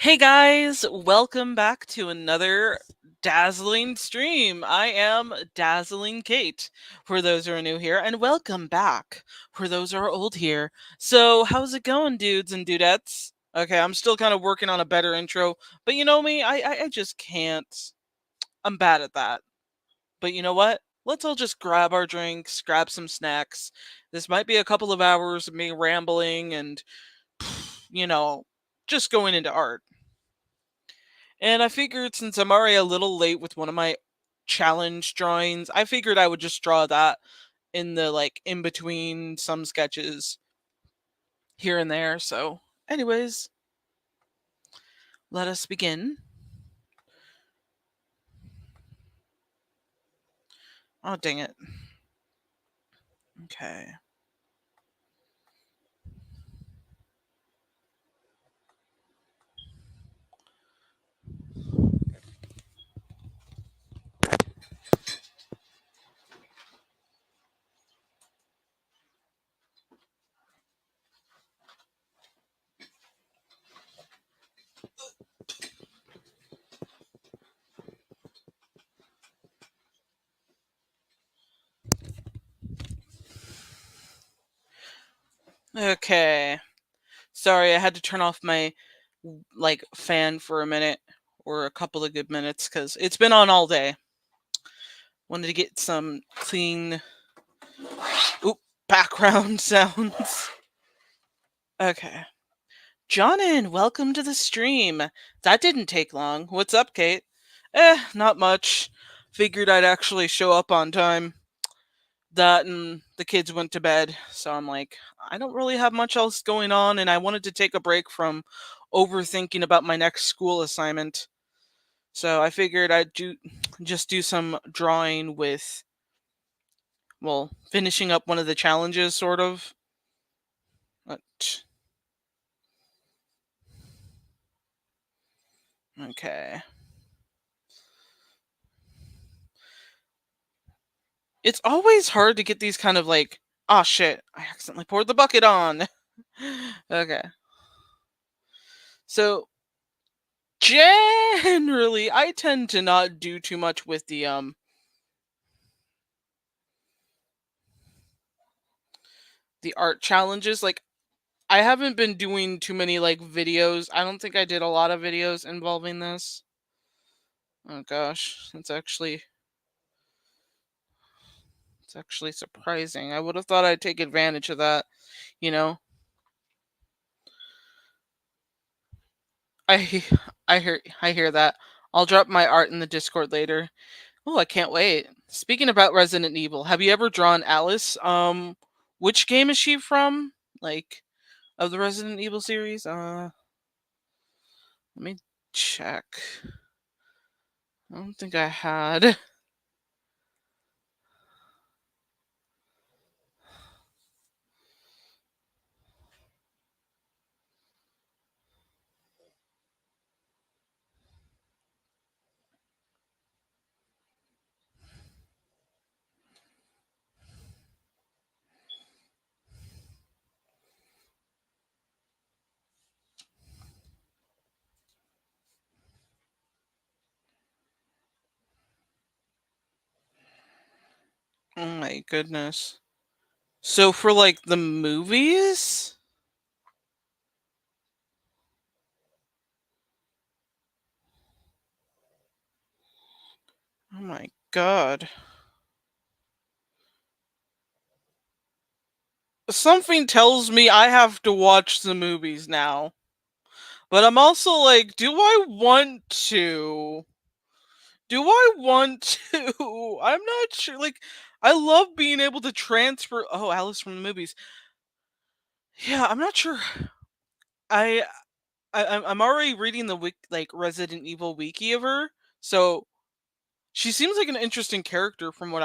Hey guys, welcome back to another dazzling stream. I am Dazzling Kate for those who are new here, and welcome back for those who are old here. So, how's it going, dudes and dudettes? Okay, I'm still kind of working on a better intro, but you know me, I just can't. I'm bad at that. But you know what? Let's all just grab our drinks, grab some snacks. This might be a couple of hours of me rambling and, you know, just going into art. And I figured since I'm already a little late with one of my challenge drawings, I figured I would just draw that in the in between some sketches here and there. So, anyways, let us begin. Oh, dang it. Okay. Okay. Sorry, I had to turn off my fan for a minute or a couple of good minutes cuz it's been on all day. Wanted to get some clean background sounds. Okay. Jonin, welcome to the stream. That didn't take long. What's up, Kate? Not much. Figured I'd actually show up on time. That and the kids went to bed, so I'm like, I don't really have much else going on, and I wanted to take a break from overthinking about my next school assignment. So I figured just do some drawing with, well, finishing up one of the challenges, sort of. Okay. It's always hard to get these kind of oh shit, I accidentally poured the bucket on. Okay. So generally I tend to not do too much with the art challenges. Like I haven't been doing too many videos. I don't think I did a lot of videos involving this. Oh gosh, it's actually surprising. I would have thought I'd take advantage of that, you know. I I hear that. I'll drop my art in the Discord later. Oh, I can't wait. Speaking about Resident Evil, have you ever drawn Alice? Which game is she from? Like of the Resident Evil series? Let me check. I don't think I had. Oh my goodness. So for the movies? Oh my god. Something tells me I have to watch the movies now. But I'm also like, do I want to? Do I want to? I'm not sure. I love being able to transfer. Oh, Alice from the movies. Yeah, I'm not sure. I, I'm already reading the Resident Evil wiki of her, so she seems like an interesting character from what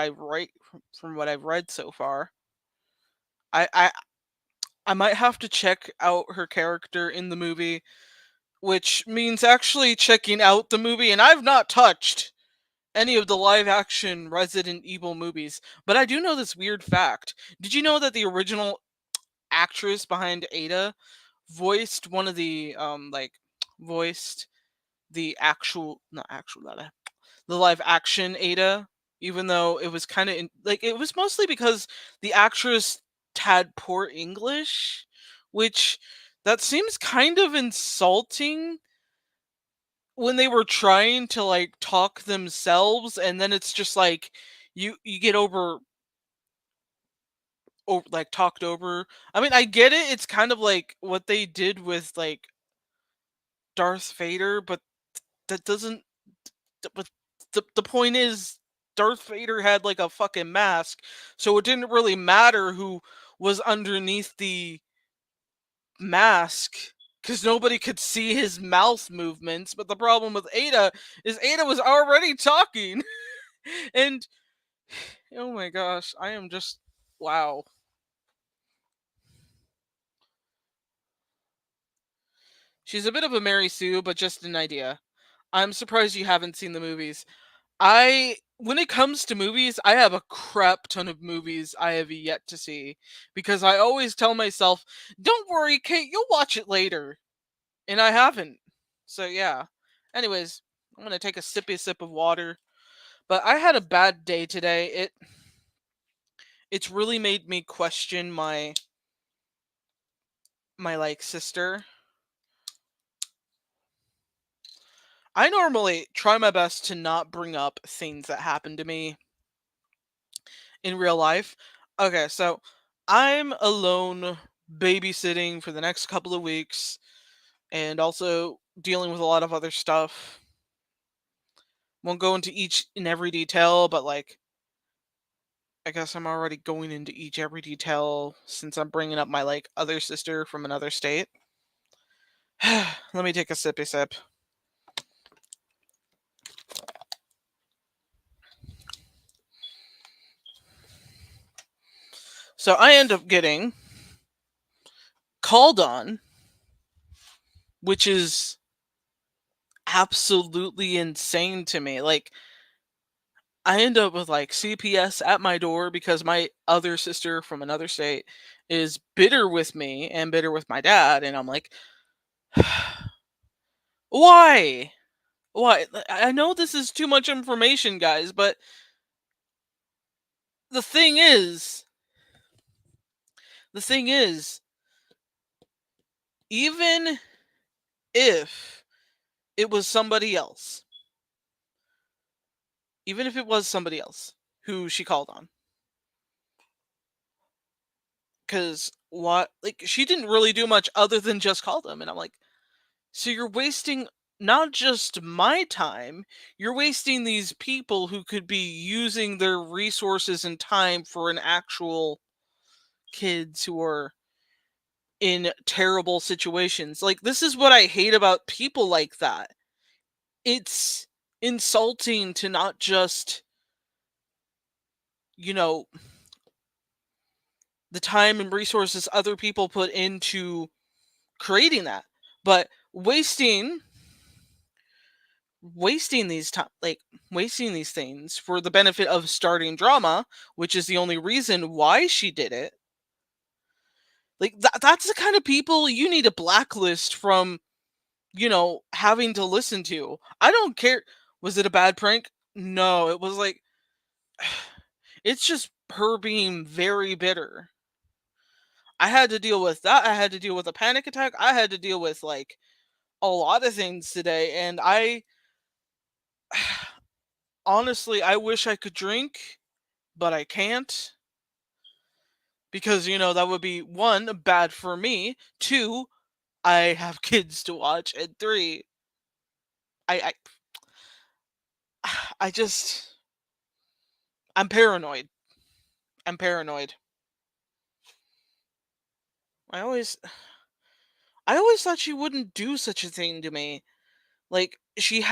from what I've read so far. I, I I might have to check out her character in the movie, which means actually checking out the movie, and I've not touched any of the live action Resident Evil movies. But I do know this weird fact. Did you know that the original actress behind Ada voiced one of the voiced the actual, not actual, the live action Ada, even though it was kind of like it was mostly because the actress had poor English, which that seems kind of insulting when they were trying to like talk themselves, and then it's just like you get over like talked over. I mean, I get it. It's kind of like what they did with like Darth Vader, but that doesn't. But the point is, Darth Vader had like a fucking mask, so it didn't really matter who was underneath the mask because nobody could see his mouth movements. But the problem with Ada is Ada was already talking, and oh my gosh, I am just wow. She's a bit of a Mary Sue, but just an idea. I'm surprised you haven't seen the movies. When it comes to movies, I have a crap ton of movies I have yet to see because I always tell myself, "Don't worry, Kate, you'll watch it later." And I haven't. So yeah. Anyways, I'm going to take a sippy sip of water. But I had a bad day today. It's really made me question my like sister. I normally try my best to not bring up things that happen to me in real life. Okay, so I'm alone babysitting for the next couple of weeks and also dealing with a lot of other stuff. Won't go into each and every detail, but like I guess I'm already going into each every detail since I'm bringing up my like other sister from another state. Let me take a sippy sip. So I end up getting called on, which is absolutely insane to me. Like I end up with like CPS at my door because my other sister from another state is bitter with me and bitter with my dad, and I'm like, why? Why? I know this is too much information, guys, but the thing is, the thing is, even if it was somebody else, even if it was somebody else who she called on, because what, like, she didn't really do much other than just call them, and I'm like, so you're wasting not just my time, you're wasting these people who could be using their resources and time for an actual kids who are in terrible situations. Like, this is what I hate about people like that. It's insulting to not just, you know, the time and resources other people put into creating that, but wasting these time like wasting these things for the benefit of starting drama, which is the only reason why she did it. Like that's the kind of people you need a blacklist from, having to listen to. I don't care. Was it a bad prank? No, it was like it's just her being very bitter. I had to deal with that. I had to deal with a panic attack. I had to deal with like a lot of things today, and I honestly I wish I could drink, but I can't because that would be one, bad for me, two, I have kids to watch, and three, I I just I'm paranoid. I'm paranoid. I always I always thought she wouldn't do such a thing to me. Like she's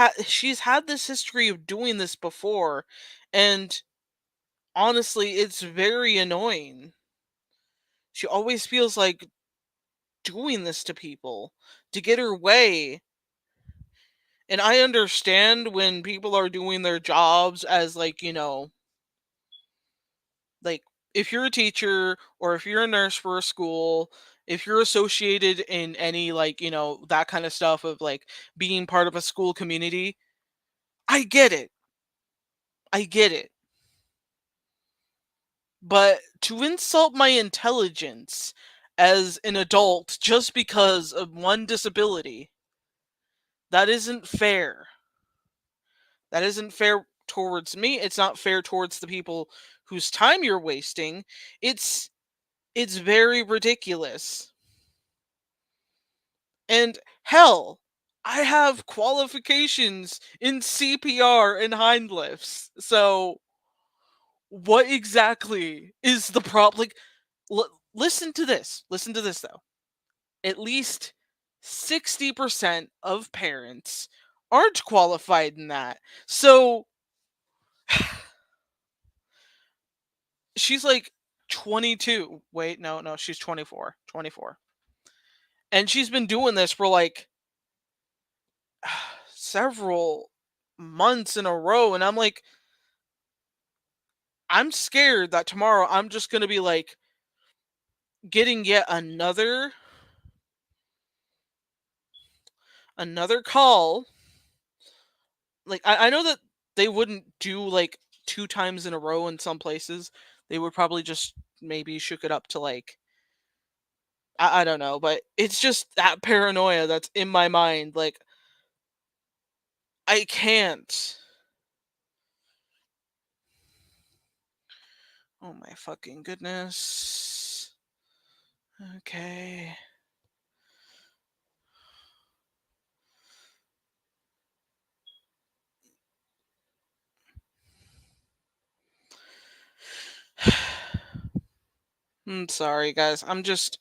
had this history of doing this before, and honestly, it's very annoying. She always feels like doing this to people to get her way. And I understand when people are doing their jobs as like, like if you're a teacher or if you're a nurse for a school if you're associated in any, like, that kind of stuff of like being part of a school community, I get it. I get it. But to insult my intelligence as an adult just because of one disability, that isn't fair. That isn't fair towards me. It's not fair towards the people whose time you're wasting. It's it's very ridiculous. And hell, I have qualifications in CPR and hind lifts. So what exactly is the problem? Like, listen to this. Listen to this though. At least 60% of parents aren't qualified in that. So she's like 22. Wait, no, no, she's 24. 24. And she's been doing this for like several months in a row. And I'm like, I'm scared that tomorrow I'm just going to be like getting yet another call. Like, I know that they wouldn't do like two times in a row in some places. They would probably just maybe shook it up to like, I don't know, but it's just that paranoia that's in my mind. Like, I can't. Oh my fucking goodness. Okay. I'm sorry, guys. I'm just,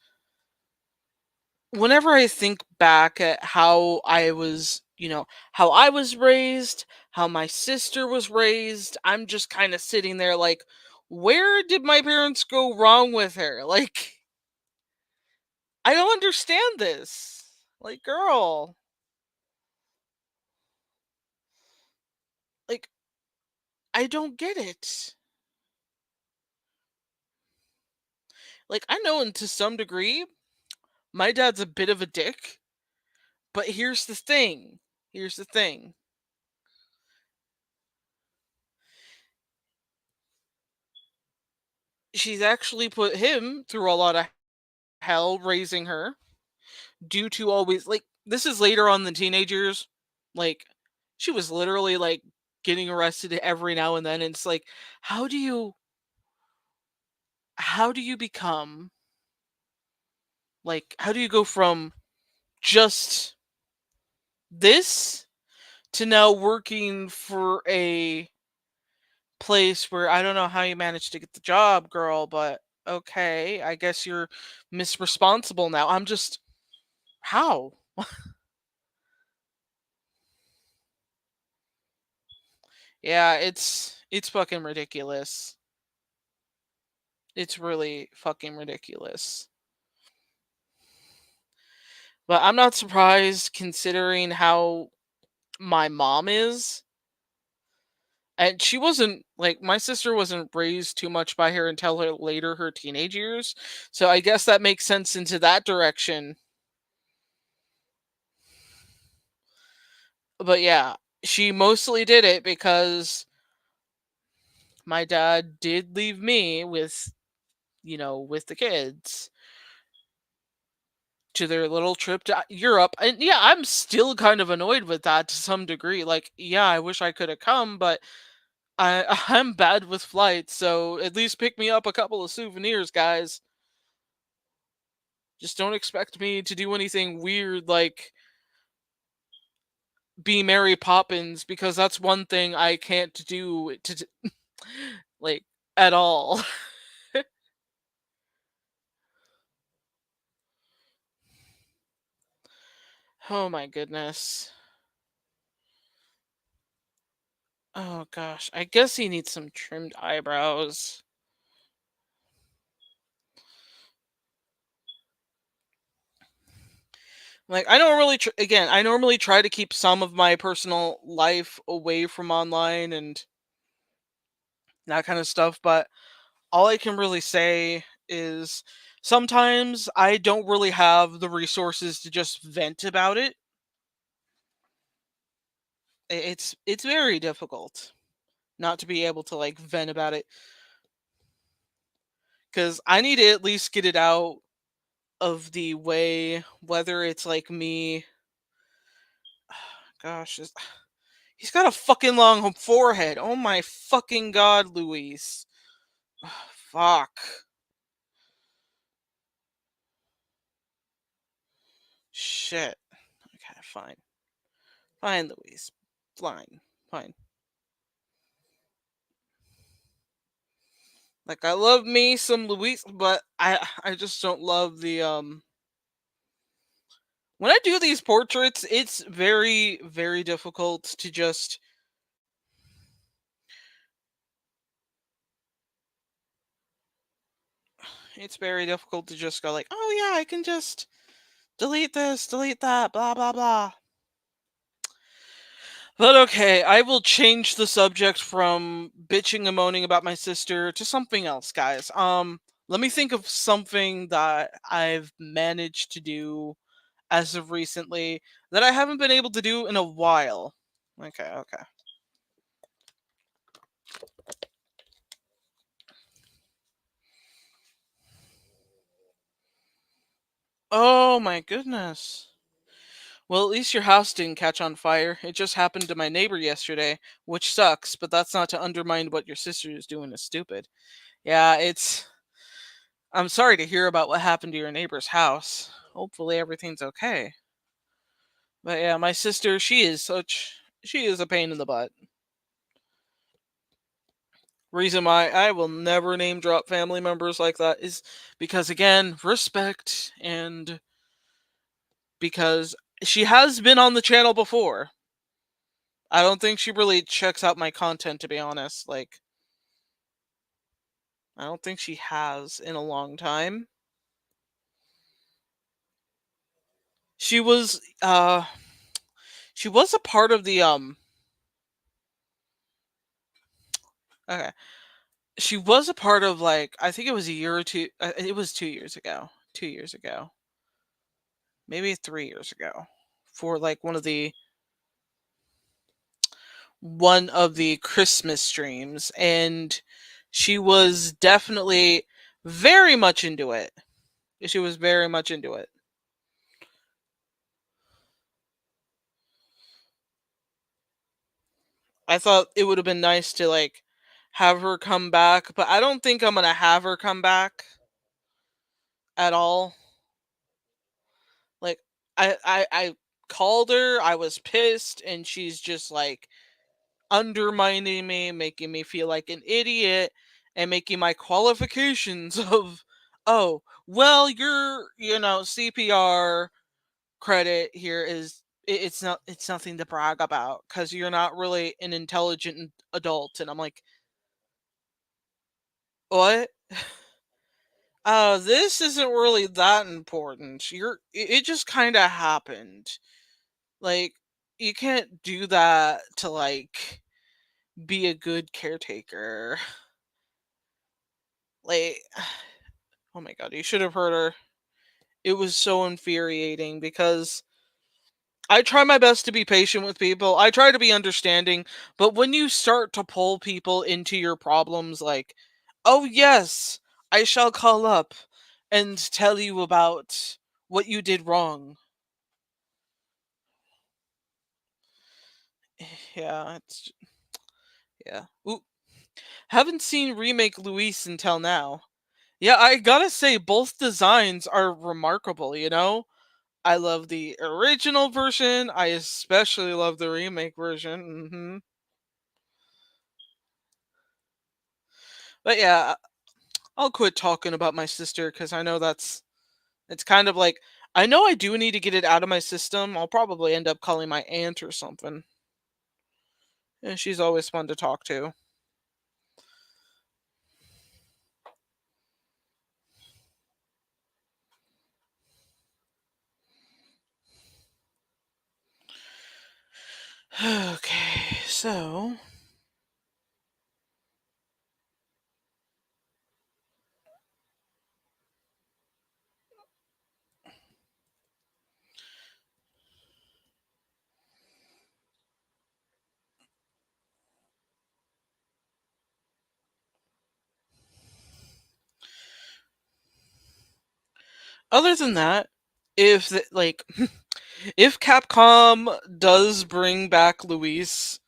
whenever I think back at how how I was raised, how my sister was raised, I'm just kind of sitting there like, where did my parents go wrong with her? Like, I don't understand this. Like, girl, like, I don't get it. Like, I know, and to some degree, my dad's a bit of a dick, but here's the thing. Here's the thing. She's actually put him through a lot of hell raising her due to always, like, this is later on in the teenage years. Like, she was literally like getting arrested every now and then. And it's like, how do you how do you become like, how do you go from just this to now working for a place where I don't know how you managed to get the job, girl, but okay, I guess you're misresponsible now. I'm just, how? Yeah, it's fucking ridiculous. It's really fucking ridiculous. But I'm not surprised considering how my mom is. And she wasn't like, my sister wasn't raised too much by her until her later her teenage years. So I guess that makes sense into that direction. But yeah, she mostly did it because my dad did leave me with, with the kids to their little trip to Europe. And yeah, I'm still kind of annoyed with that to some degree. Like, yeah, I wish I could have come, but I'm bad with flights, so at least pick me up a couple of souvenirs, guys. Just don't expect me to do anything weird like be Mary Poppins, because that's one thing I can't do like, at all. Oh my goodness. Oh gosh, I guess he needs some trimmed eyebrows. Like, I don't really again, I normally try to keep some of my personal life away from online and that kind of stuff, but all I can really say is sometimes I don't really have the resources to just vent about it. It's very difficult not to be able to like vent about it because I need to at least get it out of the way, whether it's like me. Gosh, he's got a fucking long forehead. Oh my fucking god, Luis. Fuck. Shit. Okay, fine. Fine, Luis. Fine. Fine. Like I love me some Luis, but I just don't love the when I do these portraits, it's very very difficult to just it's very difficult to just go like, "Oh yeah, I can just delete this, delete that, blah blah blah." But okay, I will change the subject from bitching and moaning about my sister to something else, guys. Let me think of something that I've managed to do as of recently that I haven't been able to do in a while. Okay, okay. Oh my goodness. Well, at least your house didn't catch on fire. It just happened to my neighbor yesterday, which sucks, but that's not to undermine what your sister is doing is stupid. Yeah, it's I'm sorry to hear about what happened to your neighbor's house. Hopefully everything's okay. But yeah, my sister, she is a pain in the butt. Reason why I will never name drop family members like that is because again, respect and because she has been on the channel before. I don't think she really checks out my content to be honest. Like I don't think she has in a long time. She was she was a part of the okay. She was a part of like I think it was a year or two. It was 2 years ago. 2 years ago, maybe 3 years ago, for like one of the Christmas streams, and she was definitely very much into it. She was very much into it. I thought it would have been nice to like have her come back, but I don't think I'm gonna have her come back at all. Like I called her, I was pissed, and she's just like undermining me, making me feel like an idiot, and making my qualifications of, oh, well, CPR credit here is it's nothing to brag about because you're not really an intelligent adult, and I'm like, what? This isn't really that important. It just kind of happened. Like, you can't do that to like be a good caretaker. Like, oh my god, you should have heard her. It was so infuriating because I try my best to be patient with people. I try to be understanding, but when you start to pull people into your problems, like, oh yes, I shall call up and tell you about what you did wrong. Yeah, yeah. Ooh, haven't seen remake Luis until now. Yeah, I gotta say both designs are remarkable. I love the original version. I especially love the remake version. But yeah, I'll quit talking about my sister because I know it's kind of like I know I do need to get it out of my system. I'll probably end up calling my aunt or something. And she's always fun to talk to. Okay, so Other than that, if Capcom does bring back Luis,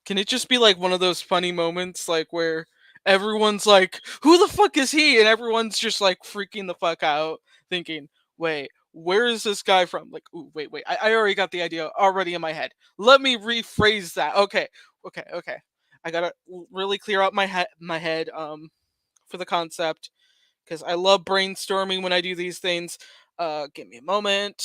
can it just be like one of those funny moments like where everyone's like, "Who the fuck is he?" and everyone's just like freaking the fuck out, thinking, "Wait, where is this guy from?" Like, "Ooh, wait, I already got the idea already in my head. Let me rephrase that." Okay. I gotta really clear out my head for the concept because I love brainstorming when I do these things. Give me a moment.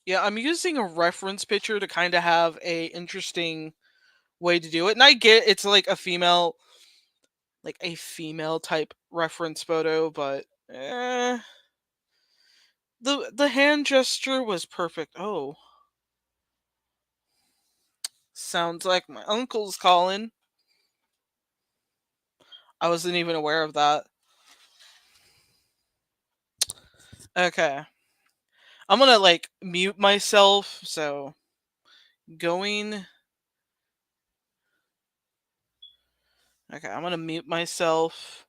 Yeah, I'm using a reference picture to kind of have a interesting way to do it. And I get it's like a female type reference photo, but the hand gesture was perfect. Oh, sounds like my uncle's calling. I wasn't even aware of that. Okay. I'm gonna like mute myself, so going okay, I'm gonna mute myself.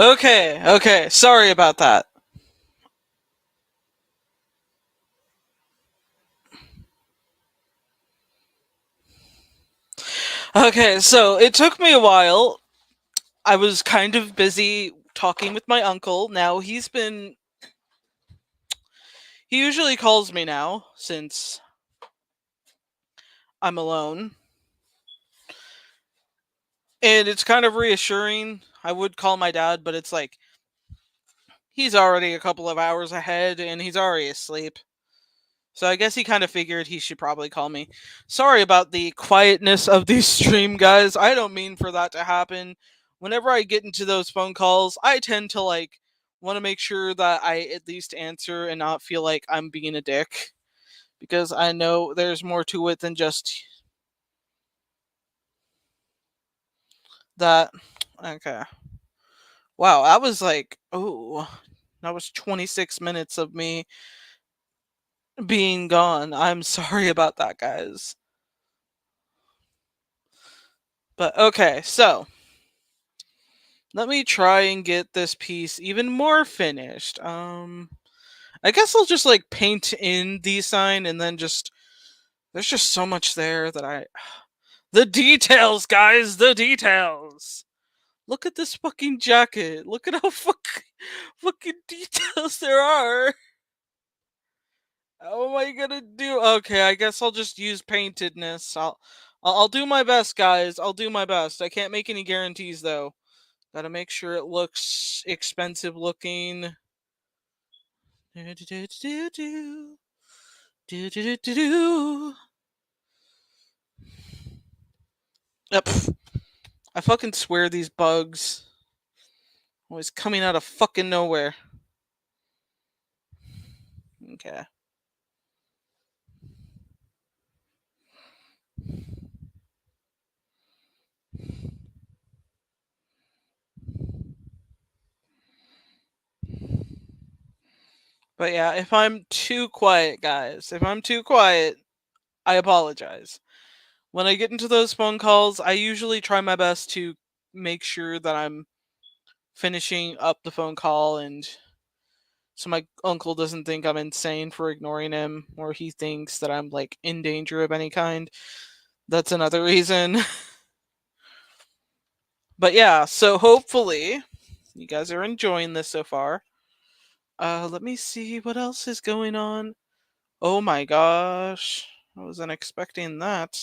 Okay, okay. Sorry about that. Okay, so it took me a while. I was kind of busy talking with my uncle. Now he usually calls me now since I'm alone. And it's kind of reassuring. I would call my dad, but it's like he's already a couple of hours ahead and he's already asleep. So I guess he kind of figured he should probably call me. Sorry about the quietness of the stream, guys. I don't mean for that to happen. Whenever I get into those phone calls, I tend to like want to make sure that I at least answer and not feel like I'm being a dick because I know there's more to it than just that. Okay. Wow, that was like, oh, that was 26 minutes of me being gone. I'm sorry about that, guys. But okay, so let me try and get this piece even more finished. I guess I'll just like paint in the sign and then just there's just so much there that I the details, guys, the details. Look at this fucking jacket. Look at how fucking details there are. How am I gonna do? Okay, I guess I'll just use paintedness. I'll do my best, guys. I'll do my best. I can't make any guarantees though. Gotta make sure it looks expensive looking. Do, do, do, do, do. Do, do, do, do, do. Yep. I fucking swear these bugs always coming out of fucking nowhere. Okay. But yeah, if I'm too quiet, guys, if I'm too quiet, I apologize. When I get into those phone calls, I usually try my best to make sure that I'm finishing up the phone call and so my uncle doesn't think I'm insane for ignoring him or he thinks that I'm like in danger of any kind. That's another reason. But yeah, so hopefully you guys are enjoying this so far. Let me see what else is going on. Oh my gosh. I wasn't expecting that.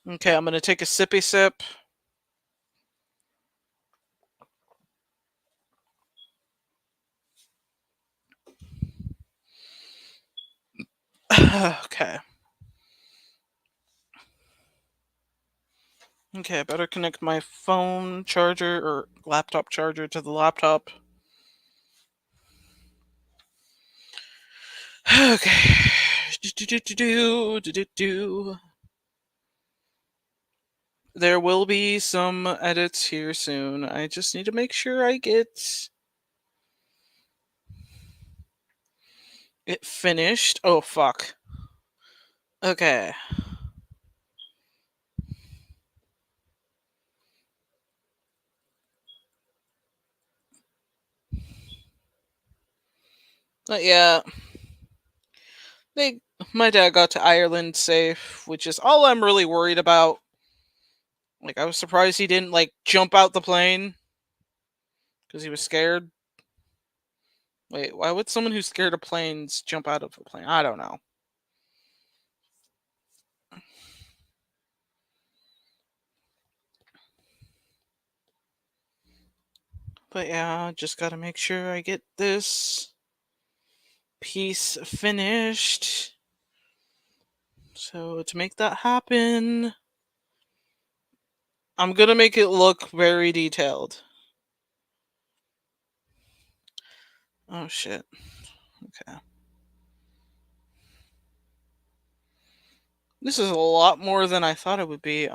Okay, I'm gonna take a sippy sip. Okay. Okay, I better connect my phone charger or laptop charger to the laptop. Okay. Do. There will be some edits here soon. I just need to make sure I get it finished. Oh, fuck. Okay. Yeah. They, my dad got to Ireland safe, which is all I'm really worried about. Like, I was surprised he didn't, like, jump out the plane because he was scared. Wait, why would someone who's scared of planes jump out of a plane? I don't know. But yeah, just gotta make sure I get this piece finished. So to make that happen, I'm gonna make it look very detailed. Oh shit. Okay. This is a lot more than I thought it would be.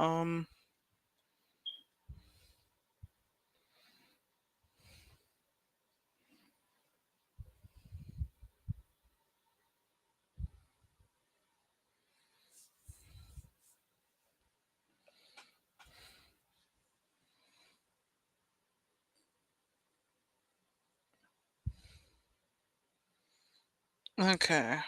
Okay.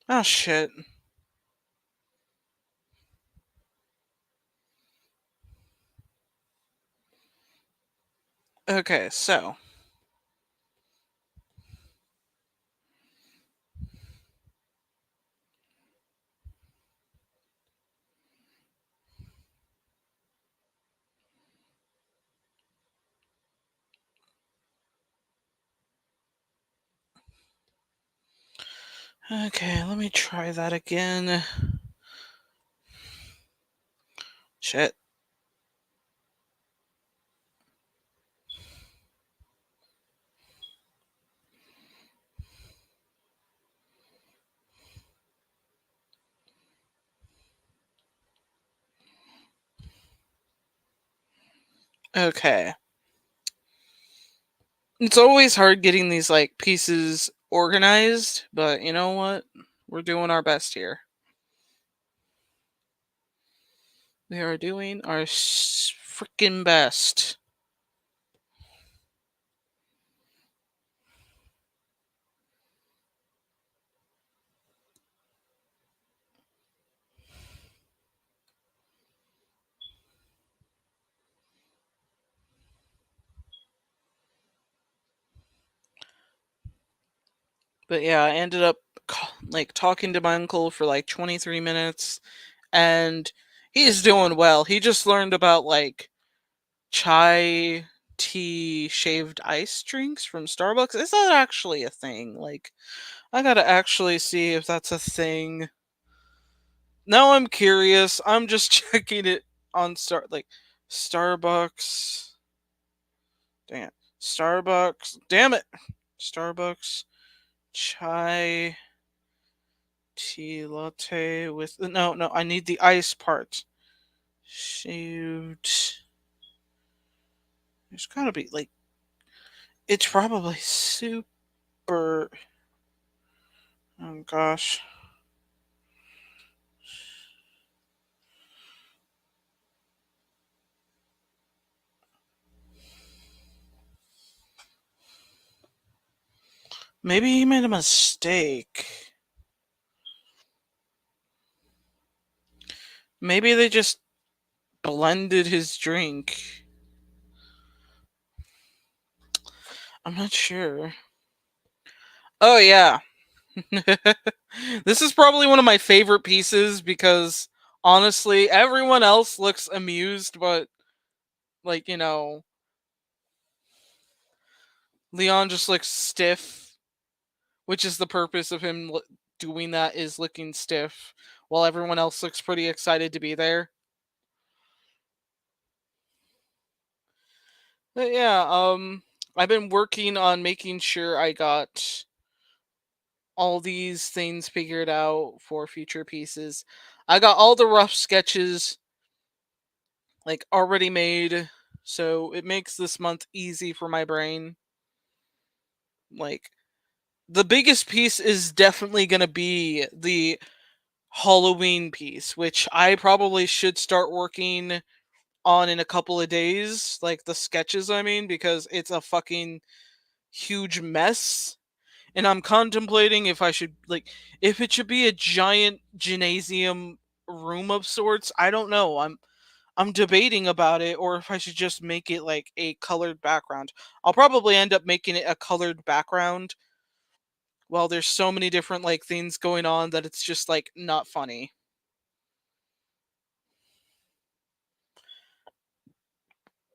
Oh shit. Okay, so okay, let me try that again. Shit. Okay. It's always hard getting these like pieces organized, but you know what? We're doing our best here. We are doing our freaking best. But yeah, I ended up like talking to my uncle for like 23 minutes, and he's doing well. He just learned about like chai tea shaved ice drinks from Starbucks. Is that actually a thing? Like, I gotta actually see if that's a thing. Now I'm curious. I'm just checking it on Starbucks. Damn it. Starbucks. Damn it. Starbucks chai tea latte with no, I need the ice part. Shoot. There's gotta be like it's probably super. Oh gosh. Maybe he made a mistake. Maybe they just blended his drink. I'm not sure. Oh yeah. This is probably one of my favorite pieces because honestly, everyone else looks amused, but like, Leon just looks stiff, which is the purpose of him doing that is looking stiff while everyone else looks pretty excited to be there. But yeah, I've been working on making sure I got all these things figured out for future pieces. I got all the rough sketches like already made, so it makes this month easy for my brain. Like the biggest piece is definitely going to be the Halloween piece, which I probably should start working on in a couple of days, like the sketches I mean, because it's a fucking huge mess. And I'm contemplating if I should like if it should be a giant gymnasium room of sorts. I don't know. I'm debating about it or if I should just make it like a colored background. I'll probably end up making it a colored background. Well, there's so many different like things going on that it's just like not funny.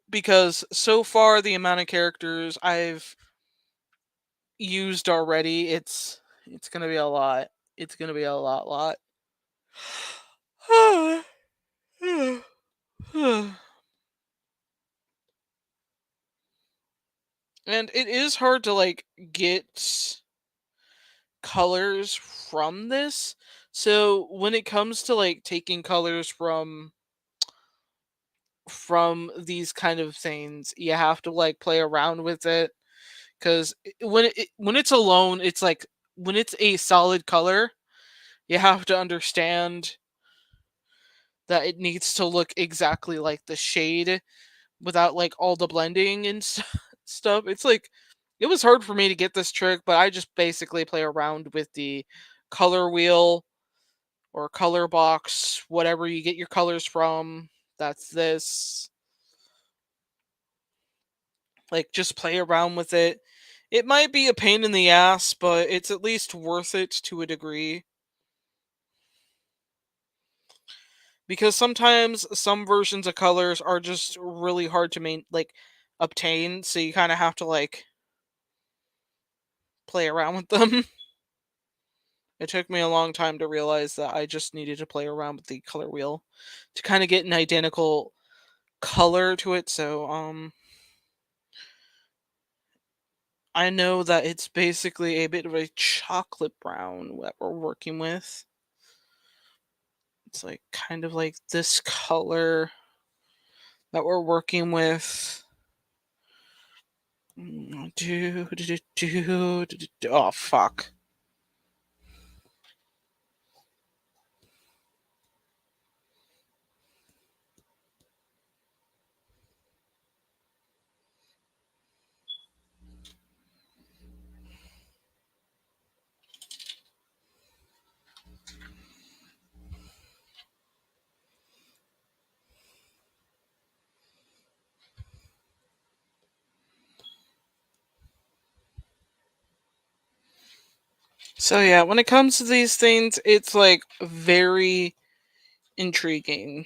Because so far the amount of characters I've used already, it's gonna be a lot. It's gonna be a lot. And it is hard to like get colors from this. So when it comes to like taking colors from these kind of things, you have to like play around with it because when it's alone, it's like when it's a solid color, you have to understand that it needs to look exactly like the shade. without like all the blending and stuff. It's like it was hard for me to get this trick, but I just basically play around with the color wheel or color box, whatever you get your colors from. That's this. Like, just play around with it. It might be a pain in the ass, but it's at least worth it to a degree. Because sometimes some versions of colors are just really hard to obtain, so you kind of have to like play around with them. It took me a long time to realize that I just needed to play around with the color wheel to kind of get an identical color to it. So I know that it's basically a bit of a chocolate brown that we're working with. It's like kind of like this color that we're working with. Oh fuck. So yeah, when it comes to these things, it's like very intriguing.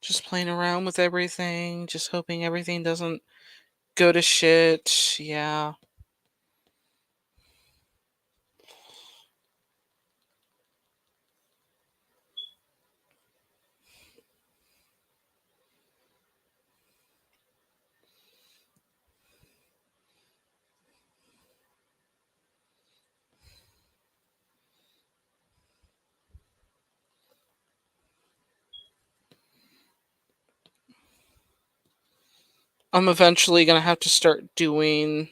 Just playing around with everything, just hoping everything doesn't go to shit. Yeah. I'm eventually gonna have to start doing.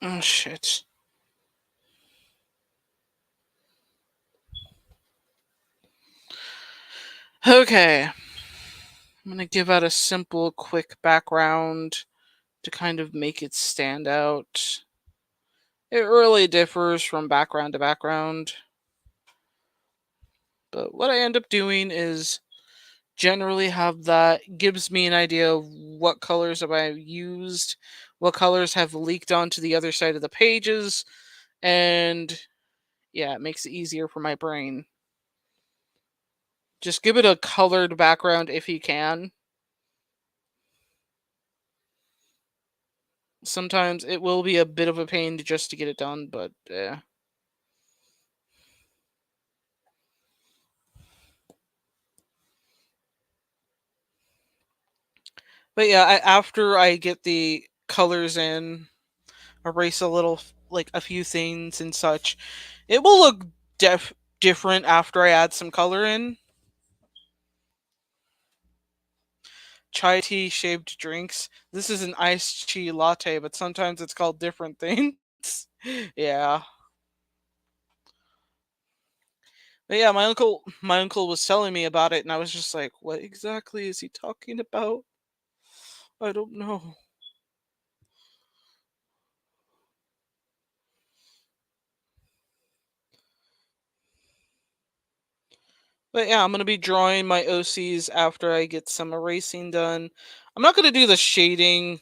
Oh shit. Okay. I'm gonna give out a simple, quick background to kind of make it stand out. It really differs from background to background. But what I end up doing is generally have that gives me an idea of what colors have I used, what colors have leaked onto the other side of the pages, and yeah, it makes it easier for my brain. Just give it a colored background if you can. Sometimes it will be a bit of a pain just to get it done, but yeah. But yeah, after I get the colors in, erase a little, like a few things and such, it will look different after I add some color in. Chai tea shaved drinks. This is an iced tea latte, but sometimes it's called different things. Yeah. But yeah, my uncle was telling me about it and I was just like, what exactly is he talking about? I don't know. But yeah, I'm gonna be drawing my OCs after I get some erasing done. I'm not gonna do the shading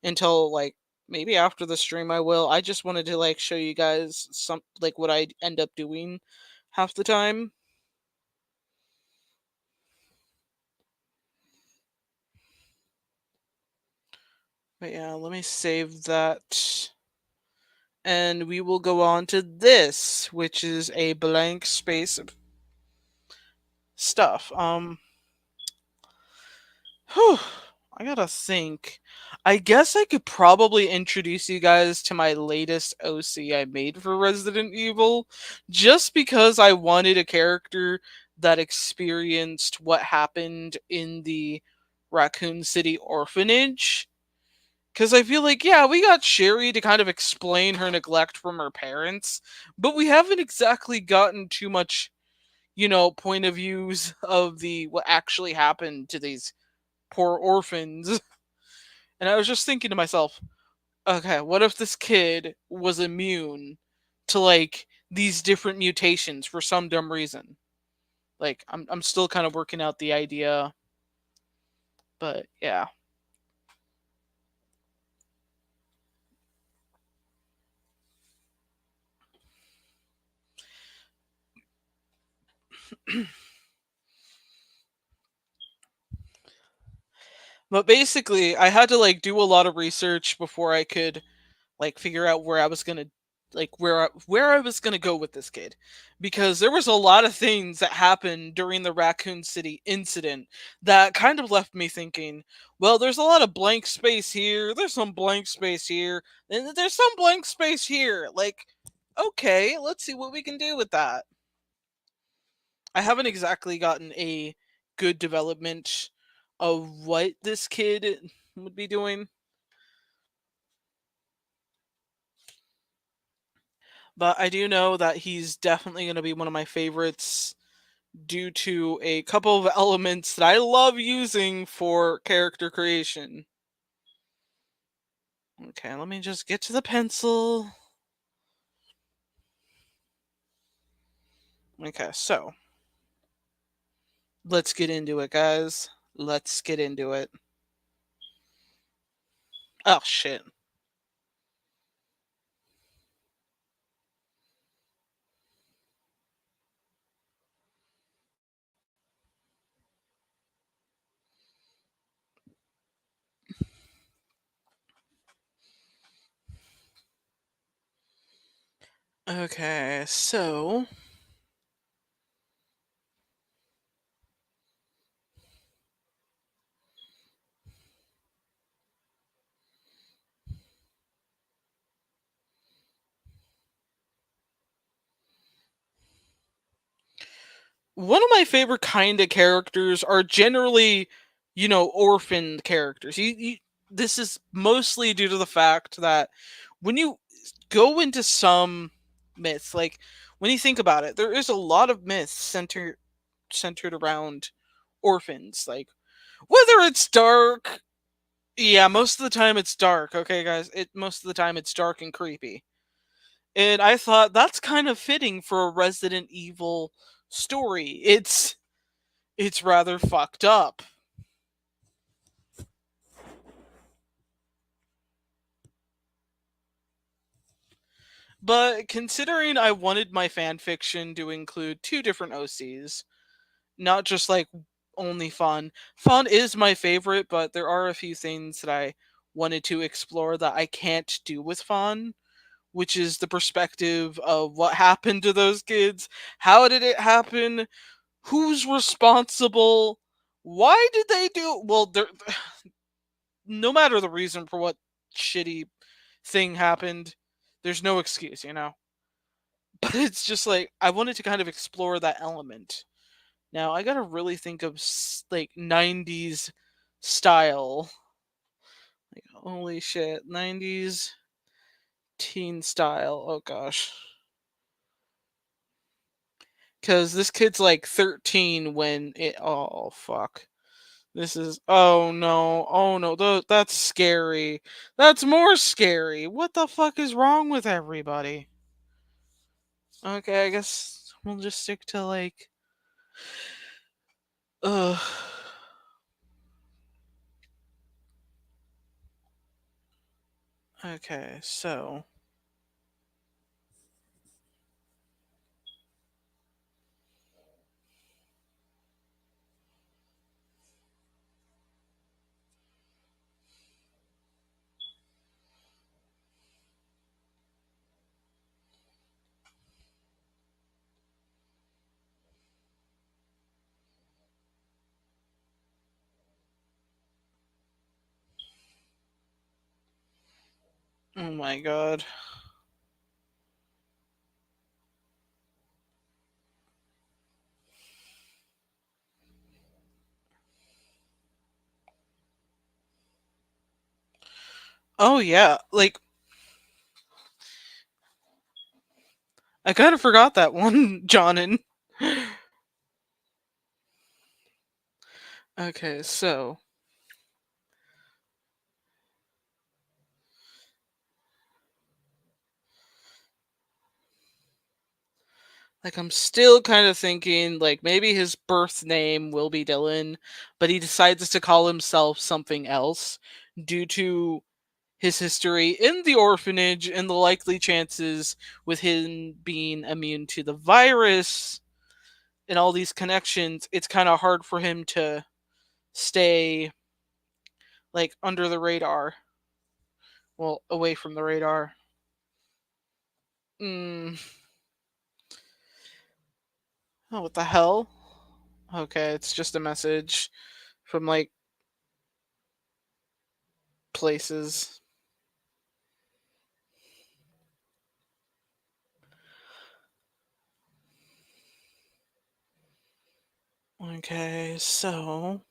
until like maybe after the stream I will. I just wanted to like show you guys some like what I end up doing half the time. But yeah, let me save that. And we will go on to this, which is a blank space of stuff. Whew, I gotta think. I guess I could probably introduce you guys to my latest OC I made for Resident Evil, just because I wanted a character that experienced what happened in the Raccoon City orphanage. Because I feel like, yeah, we got Sherry to kind of explain her neglect from her parents, but we haven't exactly gotten too much, point of views of the what actually happened to these poor orphans. And I was just thinking to myself, okay, what if this kid was immune to like these different mutations for some dumb reason? Like I'm still kind of working out the idea, but yeah. But basically, I had to like do a lot of research before I could like figure out where I was gonna where I was gonna go with this kid, because there was a lot of things that happened during the Raccoon City incident that kind of left me thinking, well, there's a lot of blank space here, there's some blank space here, and there's some blank space here. Like, okay, let's see what we can do with that. I haven't exactly gotten a good development of what this kid would be doing, but I do know that he's definitely going to be one of my favorites due to a couple of elements that I love using for character creation. Okay, let me just get to the pencil. Okay, so let's get into it, guys. Let's get into it. Oh, shit. Okay, so one of my favorite kind of characters are generally, orphaned characters. This is mostly due to the fact that when you go into some myths, like when you think about it, there is a lot of myths centered around orphans. Like whether it's dark, yeah, most of the time it's dark. Okay, guys, it most of the time it's dark and creepy. And I thought that's kind of fitting for a Resident Evil story. It's rather fucked up. But considering I wanted my fan fiction to include two different OCs, not just like only Fawn. Fawn is my favorite, but there are a few things that I wanted to explore that I can't do with Fawn, which is the perspective of what happened to those kids. How did it happen? Who's responsible? Why did they do well, no matter the reason for what shitty thing happened, there's no excuse. But it's just like I wanted to kind of explore that element. Now I gotta really think of like '90s style. Like holy shit, '90s teen style. Oh gosh, because this kid's like 13 when it. Oh fuck. This is. Oh no. Oh no. That's scary. That's more scary. What the fuck is wrong with everybody? Okay, I guess we'll just stick to like. Ugh. Okay, so. Oh my god. Oh yeah, like I kind of forgot that one, Johnnin. Okay, so like I'm still kind of thinking like maybe his birth name will be Dylan, but he decides to call himself something else due to his history in the orphanage and the likely chances with him being immune to the virus and all these connections. It's kind of hard for him to stay like under the radar, well, away from the radar. Mm. Oh, what the hell? Okay, it's just a message from like places. Okay, so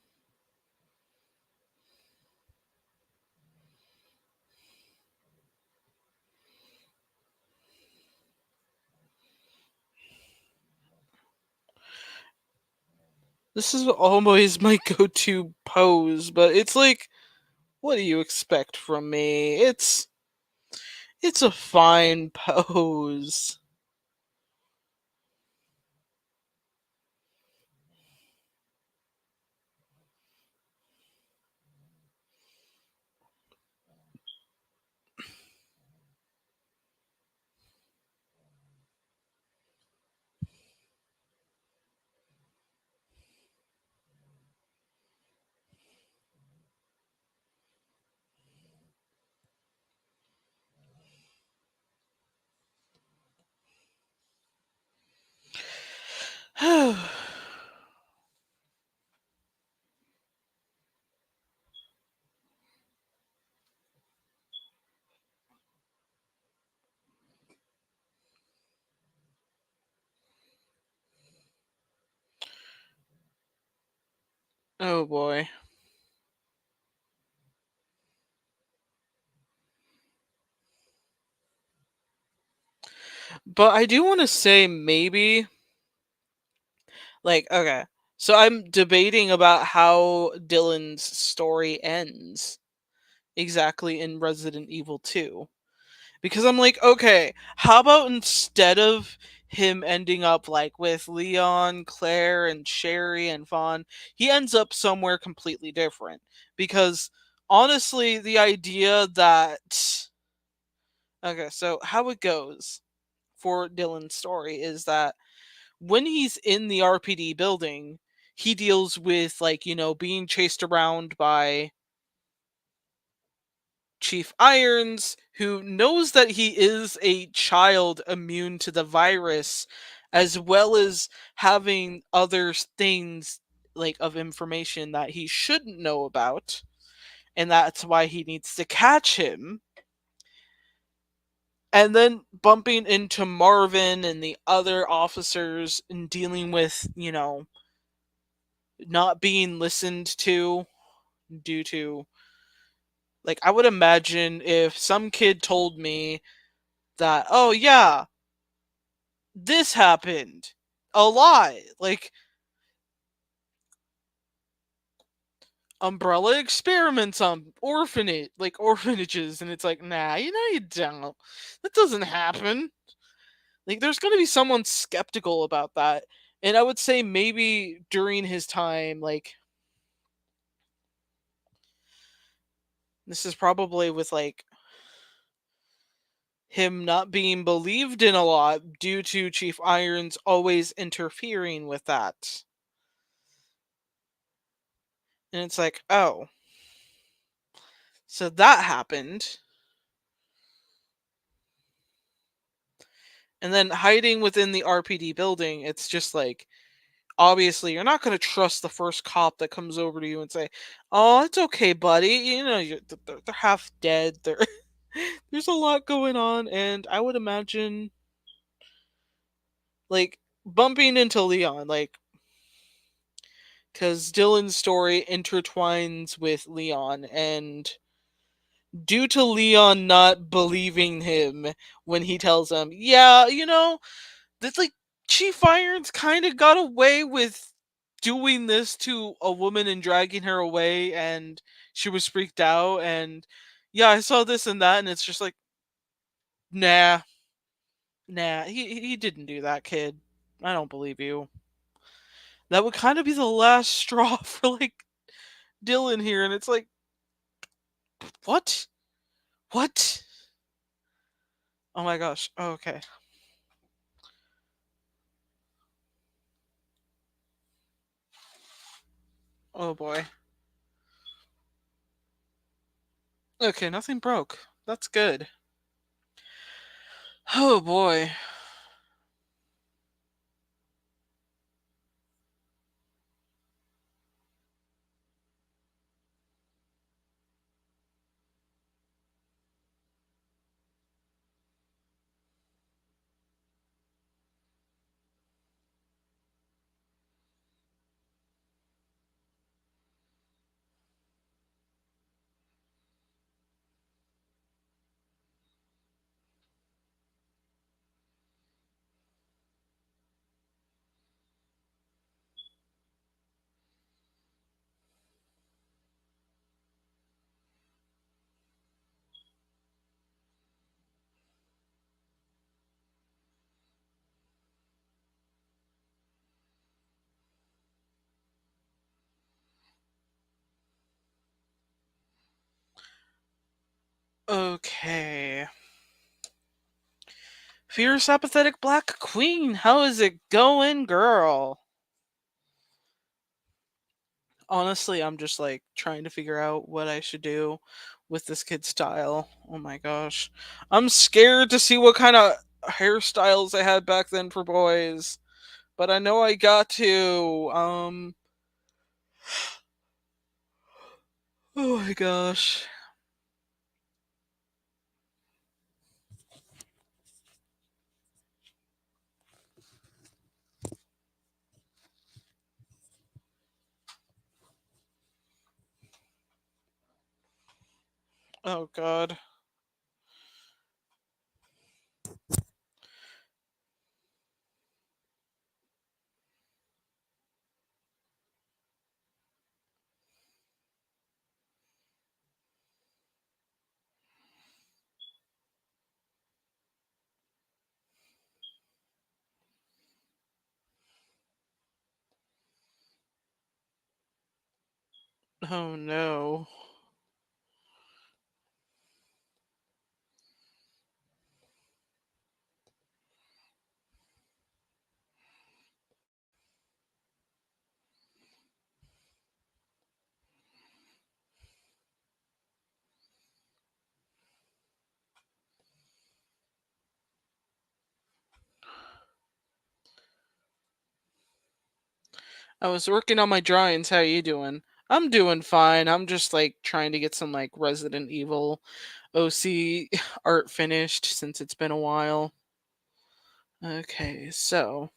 this is always my go-to pose, but it's like, what do you expect from me? It's a fine pose. Oh boy. But I do want to say maybe like okay. So I'm debating about how Dylan's story ends exactly in Resident Evil 2. Because I'm like, okay, how about instead of him ending up like with Leon, Claire, and Sherry and Vaughn, he ends up somewhere completely different. Because honestly, the idea that. Okay, so how it goes for Dylan's story is that when he's in the RPD building, he deals with like, being chased around by Chief Irons, who knows that he is a child immune to the virus, as well as having other things like of information that he shouldn't know about, and that's why he needs to catch him. And then bumping into Marvin and the other officers and dealing with, not being listened to due to like I would imagine if some kid told me that, oh yeah, this happened a lot. Like Umbrella experiments on orphanages, and it's like, nah, you don't. That doesn't happen. Like there's gonna be someone skeptical about that. And I would say maybe during his time, like this is probably with like him not being believed in a lot due to Chief Irons always interfering with that. And it's like, oh, so that happened. And then hiding within the RPD building, it's just like, obviously, you're not going to trust the first cop that comes over to you and say, "Oh, it's okay, buddy. They're half dead. There's a lot going on." And I would imagine, like, bumping into Leon, like, because Dylan's story intertwines with Leon, and due to Leon not believing him when he tells him, yeah, that's like Chief Irons kind of got away with doing this to a woman and dragging her away, and she was freaked out. And yeah, I saw this and that, and it's just like, nah, nah, he didn't do that, kid. I don't believe you. That would kind of be the last straw for like Dylan here, and it's like, what? What? Oh my gosh. Oh, okay. Oh boy. Okay, nothing broke. That's good. Oh boy. Okay. Fierce apathetic black queen, how is it going, girl? Honestly, I'm just like trying to figure out what I should do with this kid's style. Oh my gosh. I'm scared to see what kind of hairstyles I had back then for boys. But I know I got to. Oh my gosh. Oh god. Oh no. I was working on my drawings. How you doing? I'm doing fine. I'm just like trying to get some like Resident Evil OC art finished since it's been a while. Okay, so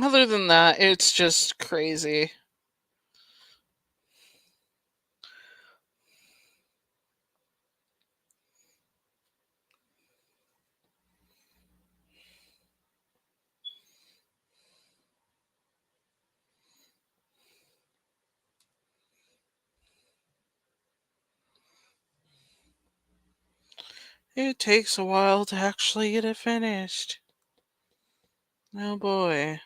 other than that, it's just crazy. It takes a while to actually get it finished. Oh boy.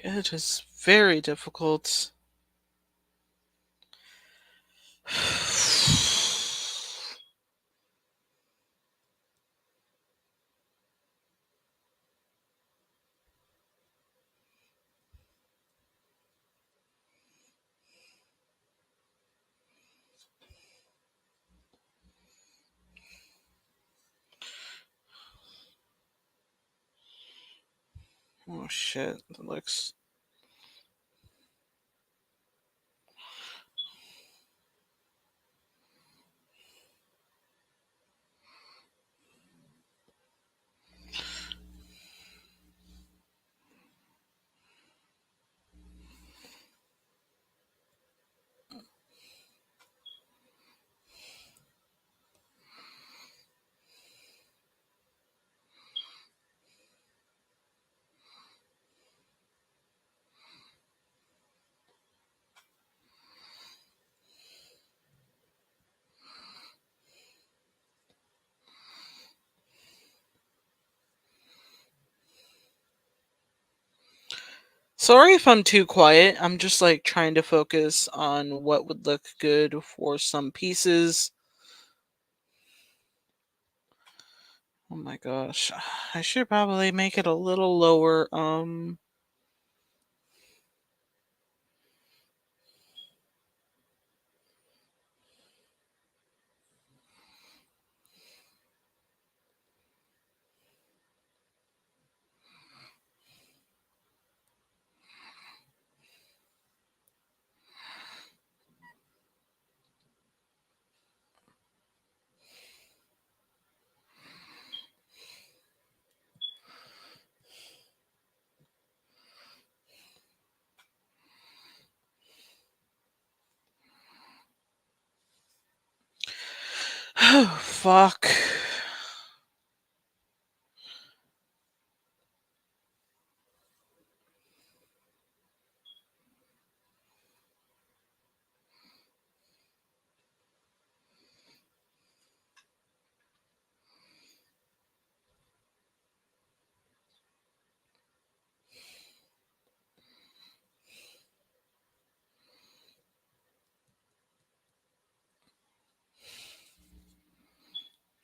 it is very difficult. Oh shit, that looks. Sorry if I'm too quiet. I'm just like trying to focus on what would look good for some pieces. Oh my gosh. I should probably make it a little lower. Oh fuck.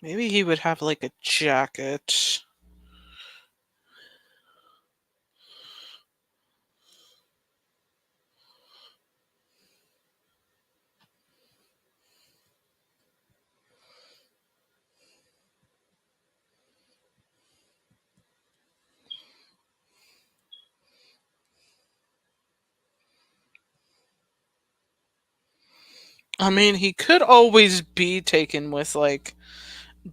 Maybe he would have like a jacket. I mean, he could always be taken with like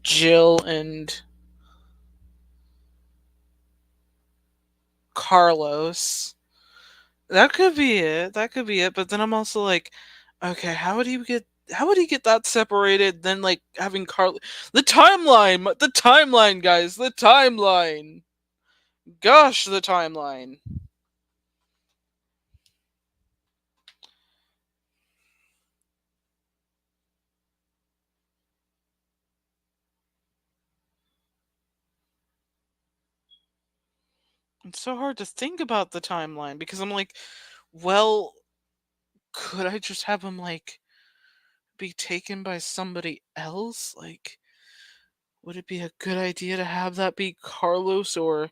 Jill and Carlos. That could be it. That could be it. But then I'm also like, okay, how would he get that separated? Then like having Carl, the timeline, guys, the timeline. Gosh, the timeline. It's so hard to think about the timeline because I'm like, well, could I just have him like be taken by somebody else? Like, would it be a good idea to have that be Carlos or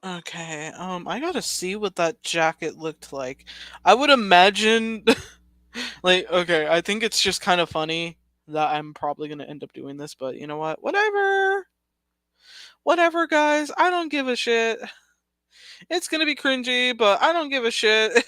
okay, I gotta see what that jacket looked like. I would imagine like okay, I think it's just kind of funny that I'm probably gonna end up doing this, but you know what? Whatever. Whatever, guys. I don't give a shit. It's gonna be cringy, but I don't give a shit.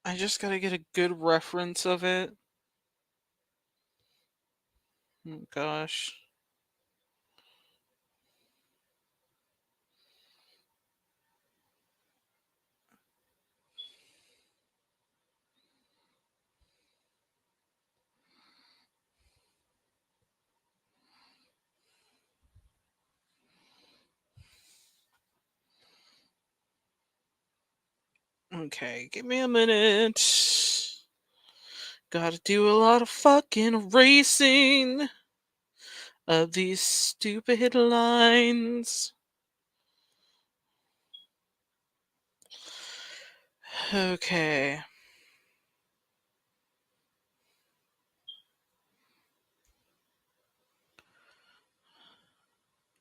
I just gotta get a good reference of it. Oh, gosh. Okay, give me a minute. Gotta do a lot of fucking racing of these stupid lines. Okay.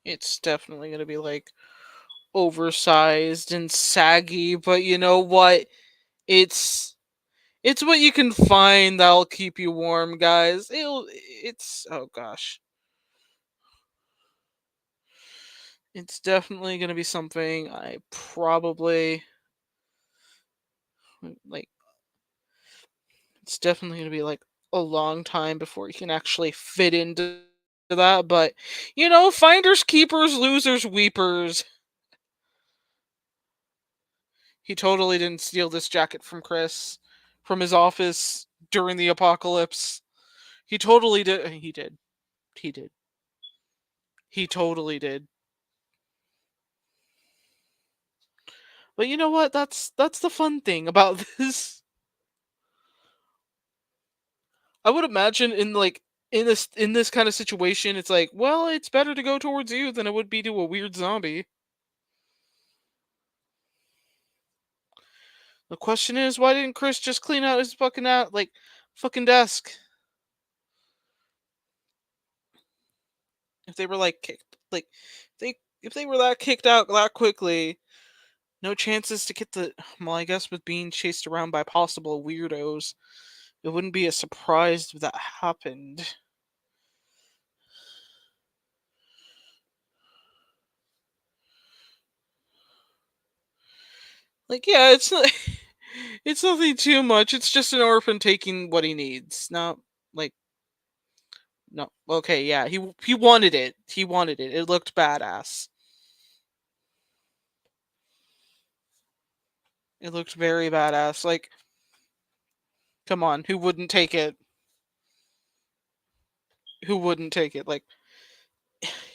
It's definitely gonna be like oversized and saggy, but you know what? It's it's what you can find that'll keep you warm, guys. It's oh gosh. It's definitely gonna be something I probably like it's definitely gonna be like a long time before you can actually fit into that, but finders keepers, losers weepers. He totally didn't steal this jacket from Chris from his office during the apocalypse. He totally did. He did. He did. He totally did. But you know what? That's the fun thing about this. I would imagine in this kind of situation, it's like, well, it's better to go towards you than it would be to a weird zombie. The question is, why didn't Chris just clean out his fucking desk? If they were like kicked, if they were that kicked out that quickly, no chances to get the. Well, I guess with being chased around by possible weirdos, it wouldn't be a surprise if that happened. Yeah, it's not. It's nothing too much. It's just an orphan taking what he needs. Not like no. Okay, yeah, he wanted it. He wanted it. It looked badass. It looked very badass. Like, come on, who wouldn't take it? Who wouldn't take it? Like,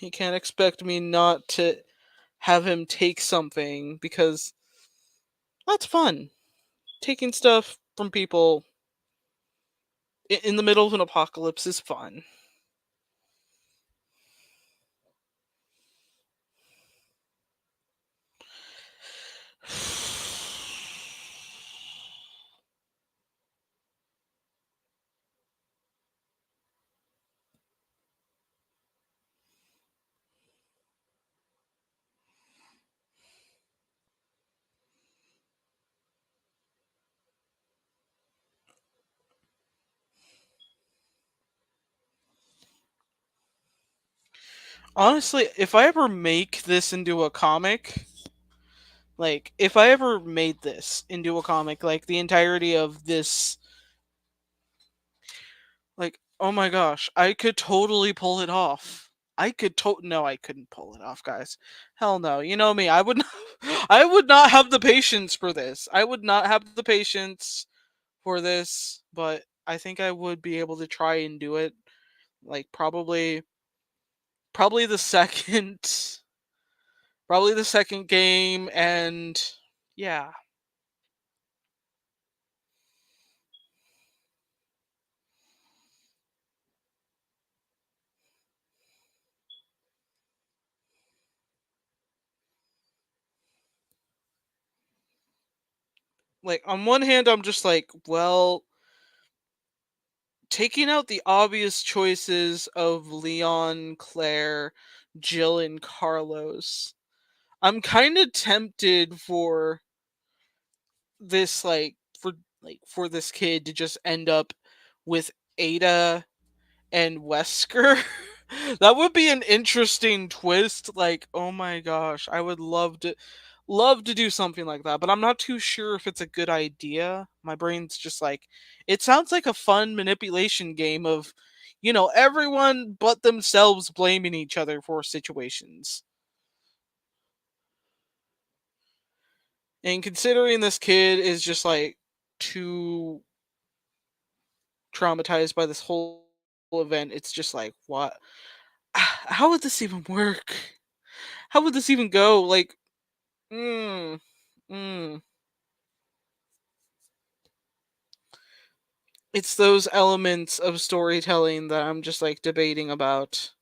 you can't expect me not to have him take something because that's fun. Taking stuff from people in the middle of an apocalypse is fun. Honestly, if I ever make this into a comic, if I ever made this into a comic, like the entirety of this, oh my gosh, I could totally pull it off. No, I couldn't pull it off, guys. Hell no. You know me. I would not, I would not have the patience for this. I would not have the patience for this, but I think I would be able to try and do it. Like probably the second probably the second game, and yeah. Like on one hand I'm just like, well, taking out the obvious choices of Leon, Claire, Jill, and Carlos, I'm kind of tempted for this for this kid to just end up with Ada and Wesker. That would be an interesting twist, like, oh my gosh, I would love to do something like that, but I'm not too sure if it's a good idea. My brain's just like, it sounds like a fun manipulation game of, everyone but themselves blaming each other for situations. And considering this kid is just like too traumatized by this whole event, it's just like, what? How would this even work? How would this even go? Like, mm, mm. It's those elements of storytelling that I'm just like debating about.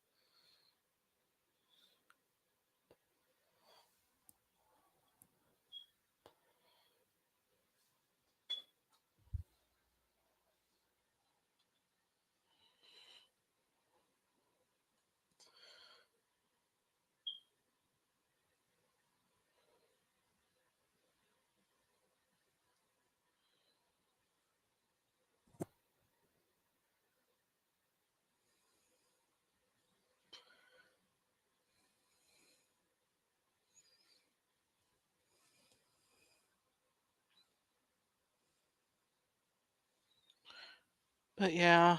But yeah,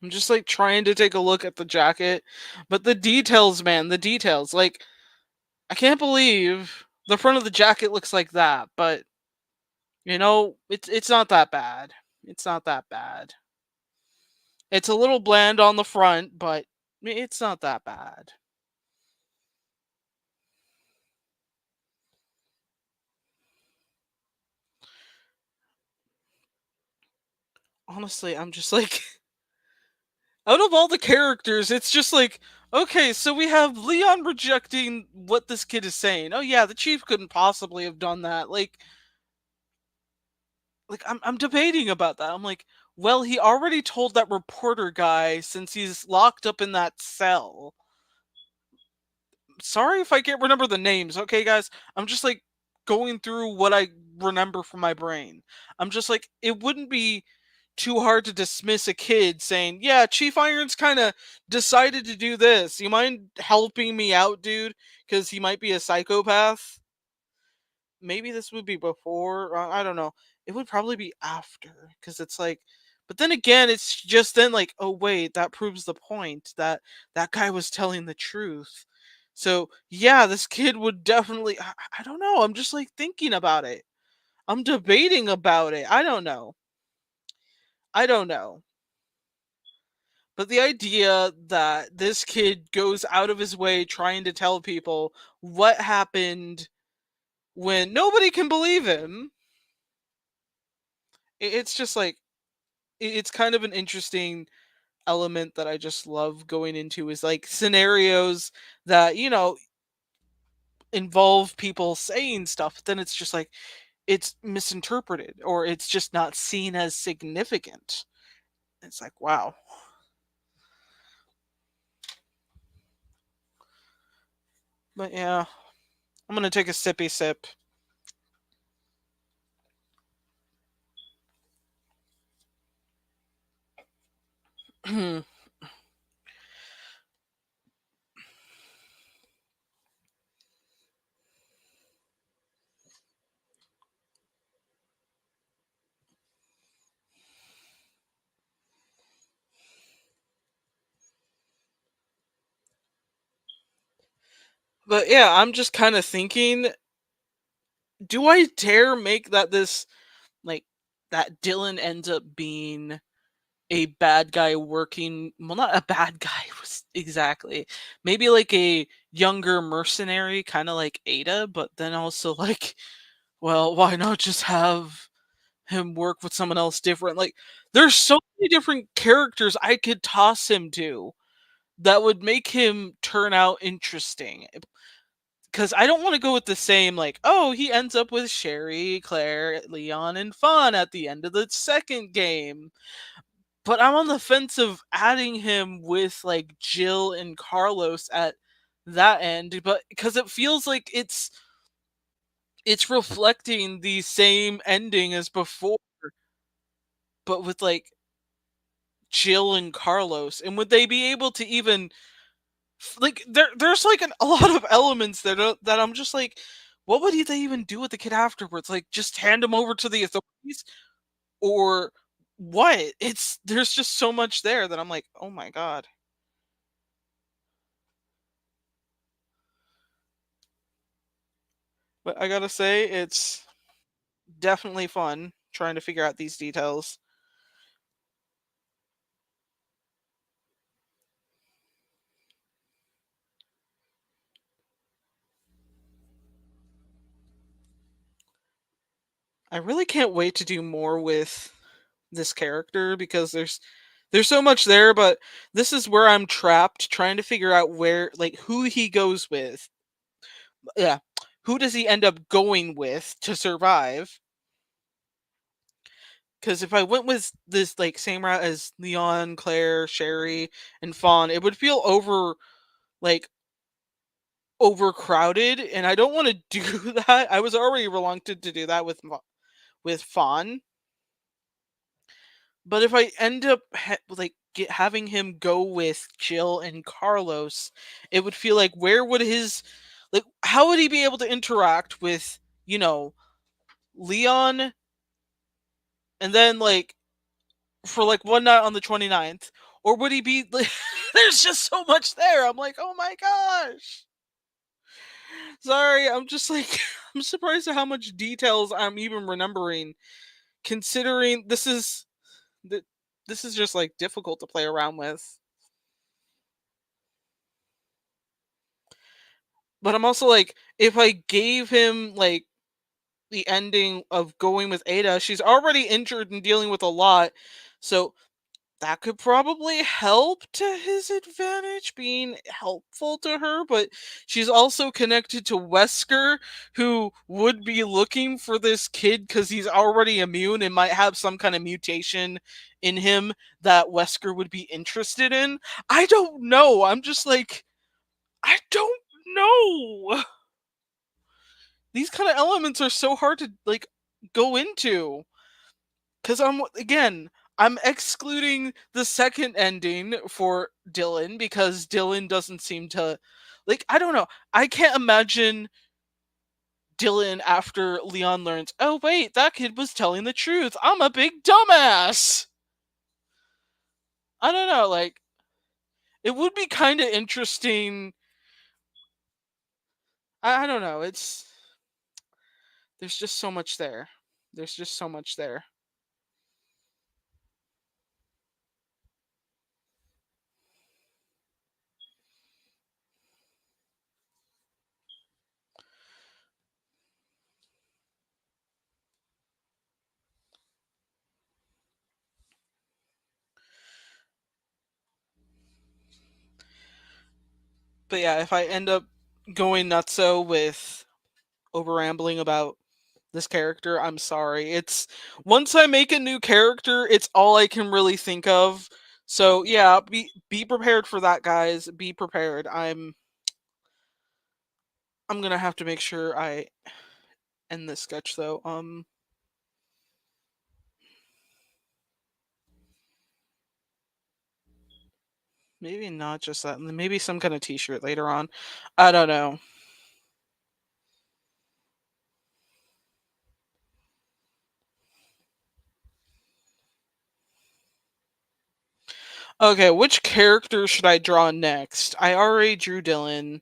I'm just like trying to take a look at the jacket, but the details, man, the details. Like, I can't believe the front of the jacket looks like that, but it's not that bad. It's not that bad. It's a little bland on the front, but it's not that bad. Honestly, I'm just like, out of all the characters, it's just like, okay, so we have Leon rejecting what this kid is saying. Oh yeah, the chief couldn't possibly have done that. Like I'm debating about that. I'm like, well, he already told that reporter guy since he's locked up in that cell. Sorry if I can't remember the names, okay, guys? I'm just like going through what I remember from my brain. I'm just like, it wouldn't be too hard to dismiss a kid saying, "Yeah, Chief Irons kind of decided to do this. You mind helping me out, dude? Because he might be a psychopath." Maybe this would be before. I don't know. It would probably be after, because it's like. But then again, it's just then like, oh wait, that proves the point that that guy was telling the truth. So yeah, this kid would definitely. I don't know. I'm just like thinking about it. I'm debating about it. I don't know. I don't know. But the idea that this kid goes out of his way trying to tell people what happened when nobody can believe him, it's just like, it's kind of an interesting element that I just love going into, is like scenarios that, involve people saying stuff, then it's just like it's misinterpreted or it's just not seen as significant. It's like, wow. But yeah, I'm gonna take a sippy sip. But yeah, I'm just kind of thinking, do I dare make that this, like, that Dylan ends up being a bad guy working, well, not a bad guy exactly. Maybe like a younger mercenary, kind of like Ada, but then also like, well, why not just have him work with someone else different? Like, there's so many different characters I could toss him to that would make him turn out interesting. Because I don't want to go with the same, like, oh, he ends up with Sherry, Claire, Leon, and Fawn at the end of the second game. But I'm on the fence of adding him with like Jill and Carlos at that end, but because it feels like it's reflecting the same ending as before, but with like Jill and Carlos, and would they be able to even like there's like a lot of elements that I'm just like, what would they even do with the kid afterwards? Like just hand him over to the authorities or what? It's there's just so much there that I'm like, oh my god. But I gotta say, it's definitely fun trying to figure out these details. I really can't wait to do more with this character because there's so much there, but this is where I'm trapped trying to figure out where like who he goes with. Yeah. Who does he end up going with to survive? Because if I went with this like same route as Leon, Claire, Sherry, and Fawn, it would feel like overcrowded, and I don't want to do that. I was already reluctant to do that with Fawn, but if I end up having him go with Jill and Carlos, it would feel like where would his like how would he be able to interact with Leon and then like for like one night on the 29th, or would he be like there's just so much there. I'm like, "Oh my gosh." Sorry, I'm just like I'm surprised at how much details I'm even remembering considering th- this is just like difficult to play around with. But I'm also like if I gave him like the ending of going with Ada, she's already injured and dealing with a lot. So that could probably help to his advantage, being helpful to her, but she's also connected to Wesker, who would be looking for this kid because he's already immune and might have some kind of mutation in him that Wesker would be interested in. I don't know. I'm just like, I don't know. These kind of elements are so hard to like go into. Because I'm excluding the second ending for Dylan because Dylan doesn't seem to like I don't know. I can't imagine Dylan after Leon learns, "Oh wait, that kid was telling the truth. I'm a big dumbass." I don't know, like it would be kind of interesting. I don't know. It's there's just so much there. There's just so much there. But yeah, if I end up going nutso with over rambling about this character, I'm sorry. It's once I make a new character, it's all I can really think of. So yeah, be prepared for that, guys. Be prepared. I'm gonna have to make sure I end this sketch though. Maybe not just that. Maybe some kind of T-shirt later on. I don't know. Okay, which character should I draw next? I already drew Dylan,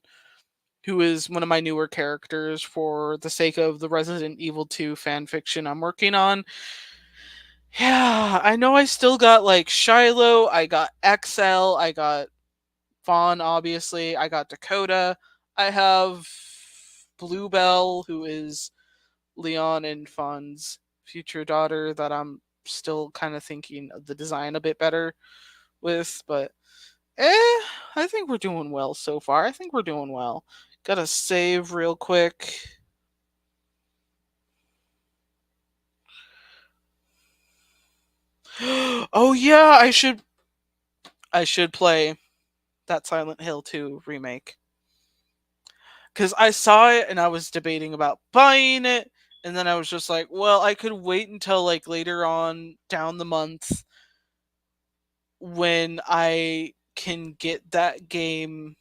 who is one of my newer characters for the sake of the Resident Evil 2 fan fiction I'm working on. Yeah, I know I still got like Shiloh, I got XL, I got Vaughn, obviously, I got Dakota, I have Bluebell, who is Leon and Fawn's future daughter, that I'm still kind of thinking of the design a bit better with, but I think we're doing well so far. I think we're doing well. Gotta save real quick. Oh yeah, I should play that Silent Hill 2 remake. Cuz I saw it and I was debating about buying it and then I was just like, well, I could wait until like later on down the month when I can get that game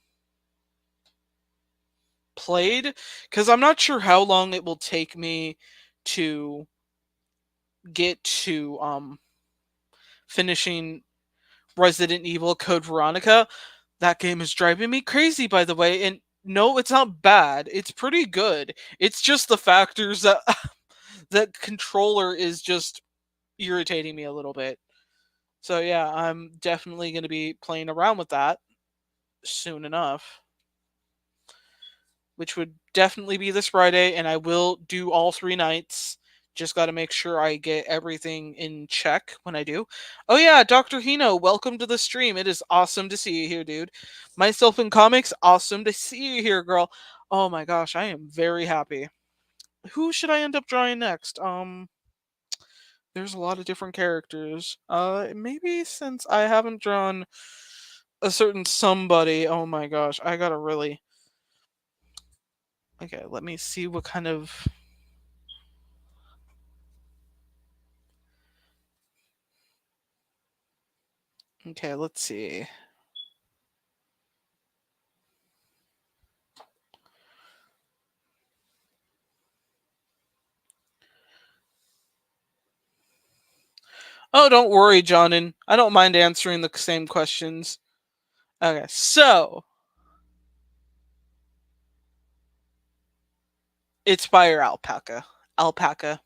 played, because I'm not sure how long it will take me to get to finishing Resident Evil Code Veronica. That game is driving me crazy, by the way, and no, it's not bad. It's pretty good. It's just the factors that that controller is just irritating me a little bit. So yeah, I'm definitely going to be playing around with that soon enough, which would definitely be this Friday, and I will do all 3 nights. Just got to make sure I get everything in check when I do. Oh yeah, Dr. Hino, welcome to the stream. It is awesome to see you here, dude. Myself in comics, awesome to see you here, girl. Oh my gosh, I am very happy. Who should I end up drawing next? There's a lot of different characters. Maybe since I haven't drawn a certain somebody, oh my gosh, I gotta really. Okay, let me see what kind of. Okay, let's see. Oh, don't worry, Jonin. I don't mind answering the same questions. Okay, so it's Fire Alpaca. Alpaca.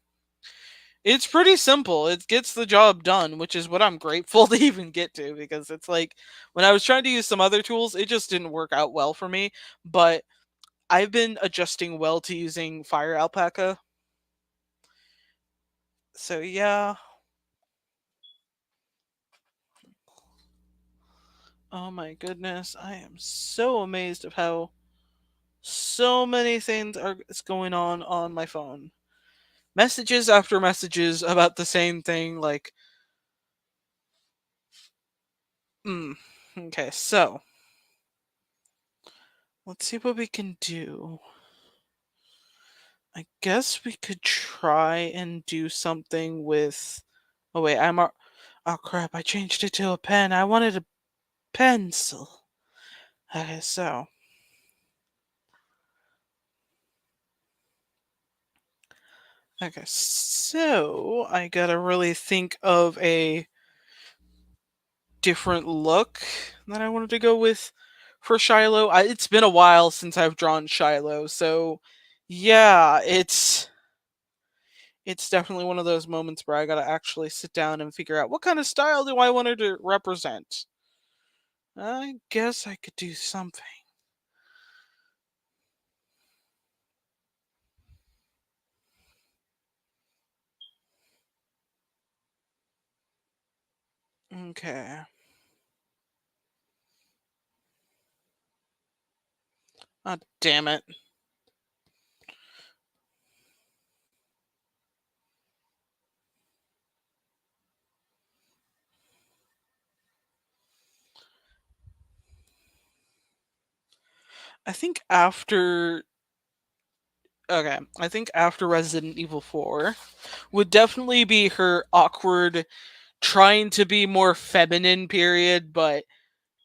It's pretty simple. It gets the job done, which is what I'm grateful to even get to, because it's like when I was trying to use some other tools, it just didn't work out well for me. But I've been adjusting well to using Fire Alpaca. So yeah. Oh my goodness. I am so amazed of how so many things are is going on my phone. Messages after messages about the same thing, like mm. Okay, so let's see what we can do. I guess we could try and do something with. Oh wait, oh crap! I changed it to a pen. I wanted a pencil. Okay, so. Okay, so I gotta really think of a different look that I wanted to go with for Shiloh. It's been a while since I've drawn Shiloh, so yeah, it's definitely one of those moments where I gotta actually sit down and figure out what kind of style do I want her to represent. I guess I could do something. Okay. Oh, damn it. I think after. Okay, I think after Resident Evil 4 would definitely be her awkward, trying to be more feminine period, but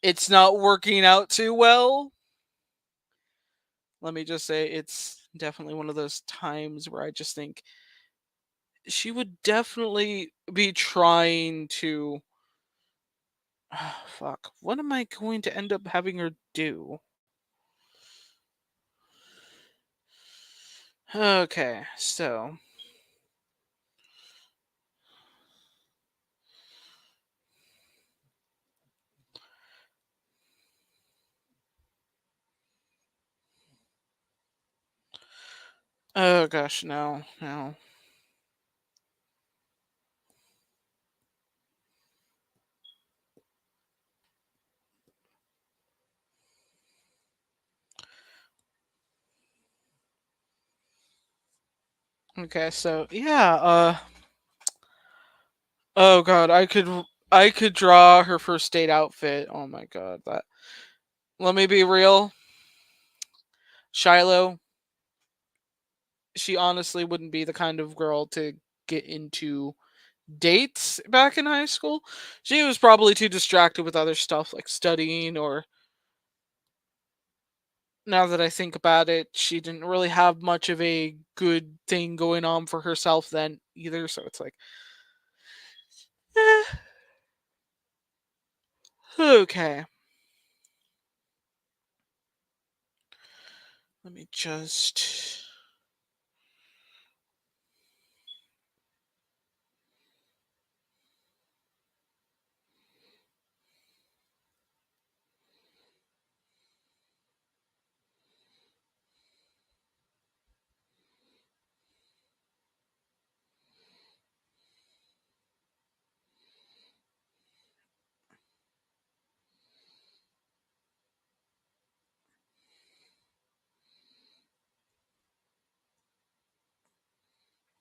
it's not working out too well. Let me just say, it's definitely one of those times where I just think she would definitely be trying to. Fuck. What am I going to end up having her do? Okay, so. Oh gosh, no, no. Okay, so yeah, oh god, I could draw her first date outfit. Oh my god, that. Let me be real. Shiloh, she honestly wouldn't be the kind of girl to get into dates back in high school. She was probably too distracted with other stuff like studying, or now that I think about it, she didn't really have much of a good thing going on for herself then either. So it's like, eh, okay. Let me just.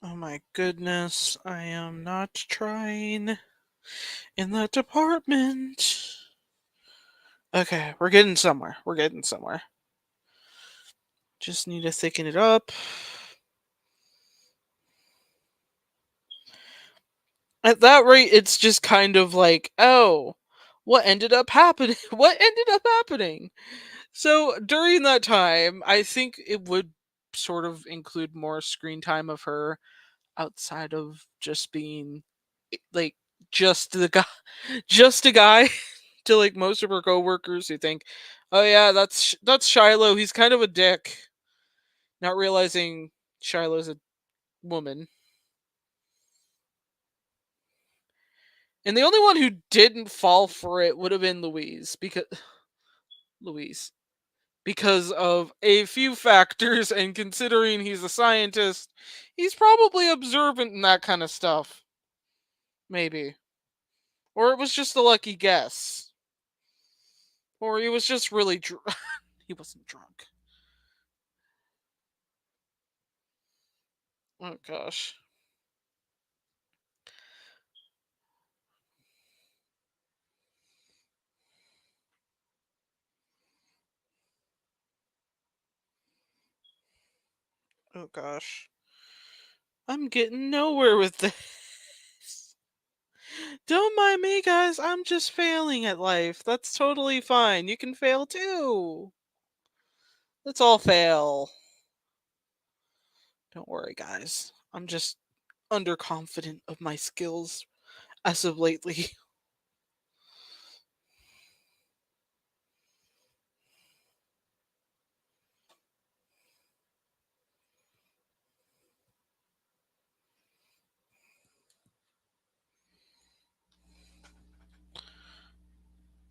Oh my goodness, I am not trying in that department. Okay, we're getting somewhere. We're getting somewhere. Just need to thicken it up. At that rate, it's just kind of like, oh, what ended up happening? What ended up happening? So during that time, I think it would sort of include more screen time of her outside of just being like just the guy, just a guy to like most of her coworkers who think, oh yeah, that's Shiloh. He's kind of a dick, not realizing Shiloh's a woman. And the only one who didn't fall for it would have been Louise because of a few factors, and considering he's a scientist, he's probably observant in that kind of stuff. Maybe. Or it was just a lucky guess. Or he was just really he wasn't drunk. Oh gosh. Oh gosh. I'm getting nowhere with this. Don't mind me, guys. I'm just failing at life. That's totally fine. You can fail too. Let's all fail. Don't worry, guys. I'm just underconfident of my skills as of lately.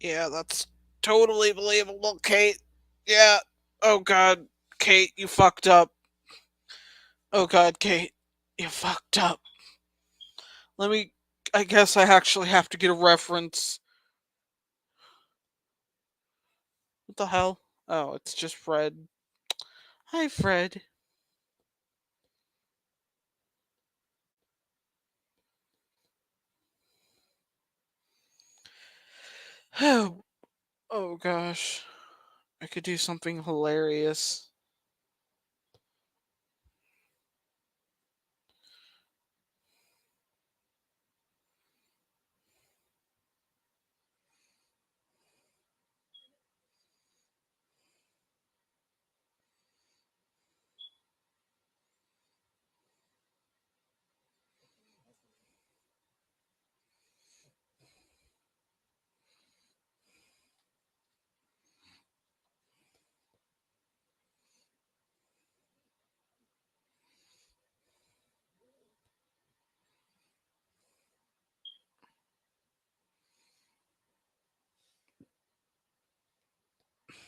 Yeah, that's totally believable, Kate. Yeah. Oh god, Kate, you fucked up. Oh god, Kate, you fucked up. Let me. I guess I actually have to get a reference. What the hell? Oh, it's just Fred. Hi, Fred. Oh, oh gosh. I could do something hilarious.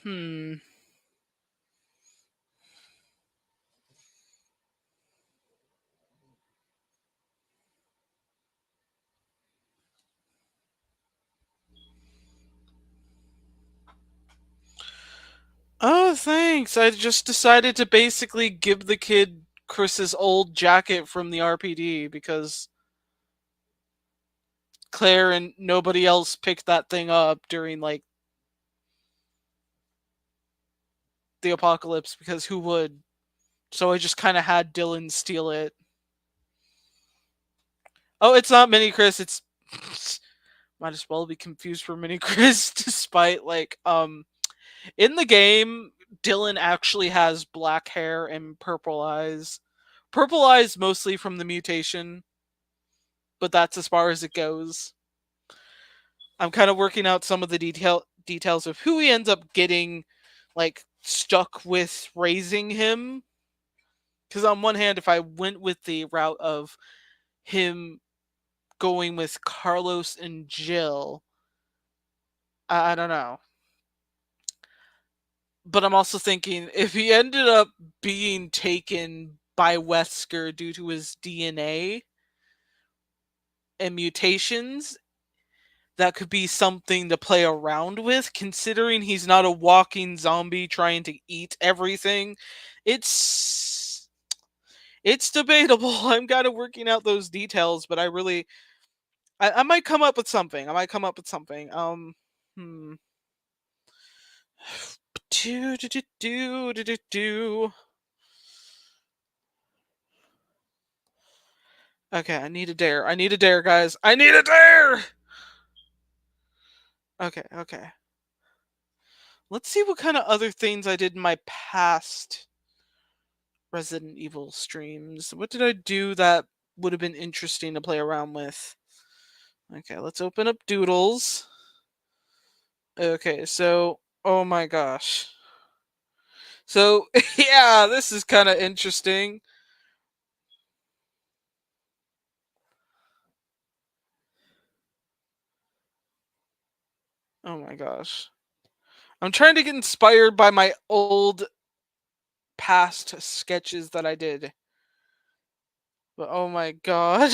Hmm. Oh, thanks. I just decided to basically give the kid Chris's old jacket from the RPD because Claire and nobody else picked that thing up during like the apocalypse, because who would? So I just kind of had Dylan steal it. Oh, it's not Mini Chris. It's might as well be confused for Mini Chris, despite in the game, Dylan actually has black hair and purple eyes. Purple eyes mostly from the mutation, but that's as far as it goes. I'm kind of working out some of the details of who he ends up getting stuck with raising him. Because on one hand, if I went with the route of him going with Carlos and Jill, I don't know. But I'm also thinking if he ended up being taken by Wesker due to his DNA and mutations, that could be something to play around with, considering he's not a walking zombie trying to eat everything. It's it's debatable. I'm kind of working out those details, but I might come up with something. I might come up with something. Hmm. Do do do do do do do. Okay, I need a dare. I need a dare, guys. I need a dare. Okay, okay. Let's see what kind of other things I did in my past Resident Evil streams. What did I do that would have been interesting to play around with? Okay, let's open up Doodles. Okay, so oh my gosh. So yeah, this is kind of interesting. Oh my gosh. I'm trying to get inspired by my old past sketches that I did. But oh my god.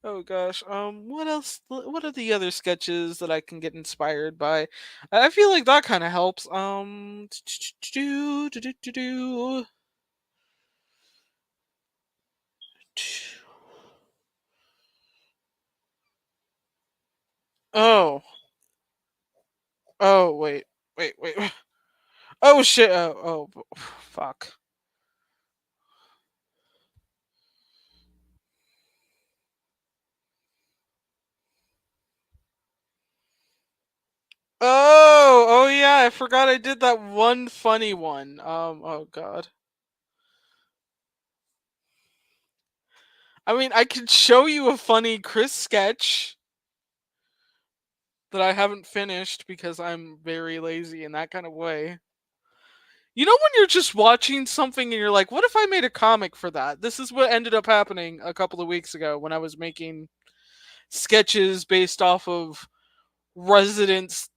Oh gosh. What else? What are the other sketches that I can get inspired by? I feel like that kind of helps. Do do do do do. Oh. Oh wait. Wait. Oh shit. Fuck. Oh yeah, I forgot I did that one funny one. Oh god. I mean, I could show you a funny Chris sketch that I haven't finished because I'm very lazy in that kind of way. You know when you're just watching something and you're like, what if I made a comic for that? This is what ended up happening a couple of weeks ago when I was making sketches based off of Resident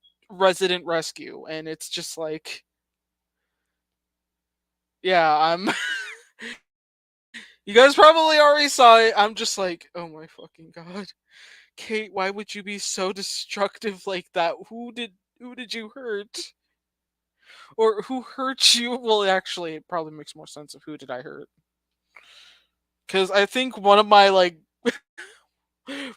Rescue, and it's just like, yeah, I'm you guys probably already saw it. I'm just like, oh my fucking god. Kate, why would you be so destructive like that? Who did you hurt? Or who hurt you? Well, actually, it probably makes more sense of who did I hurt. Cuz I think one of my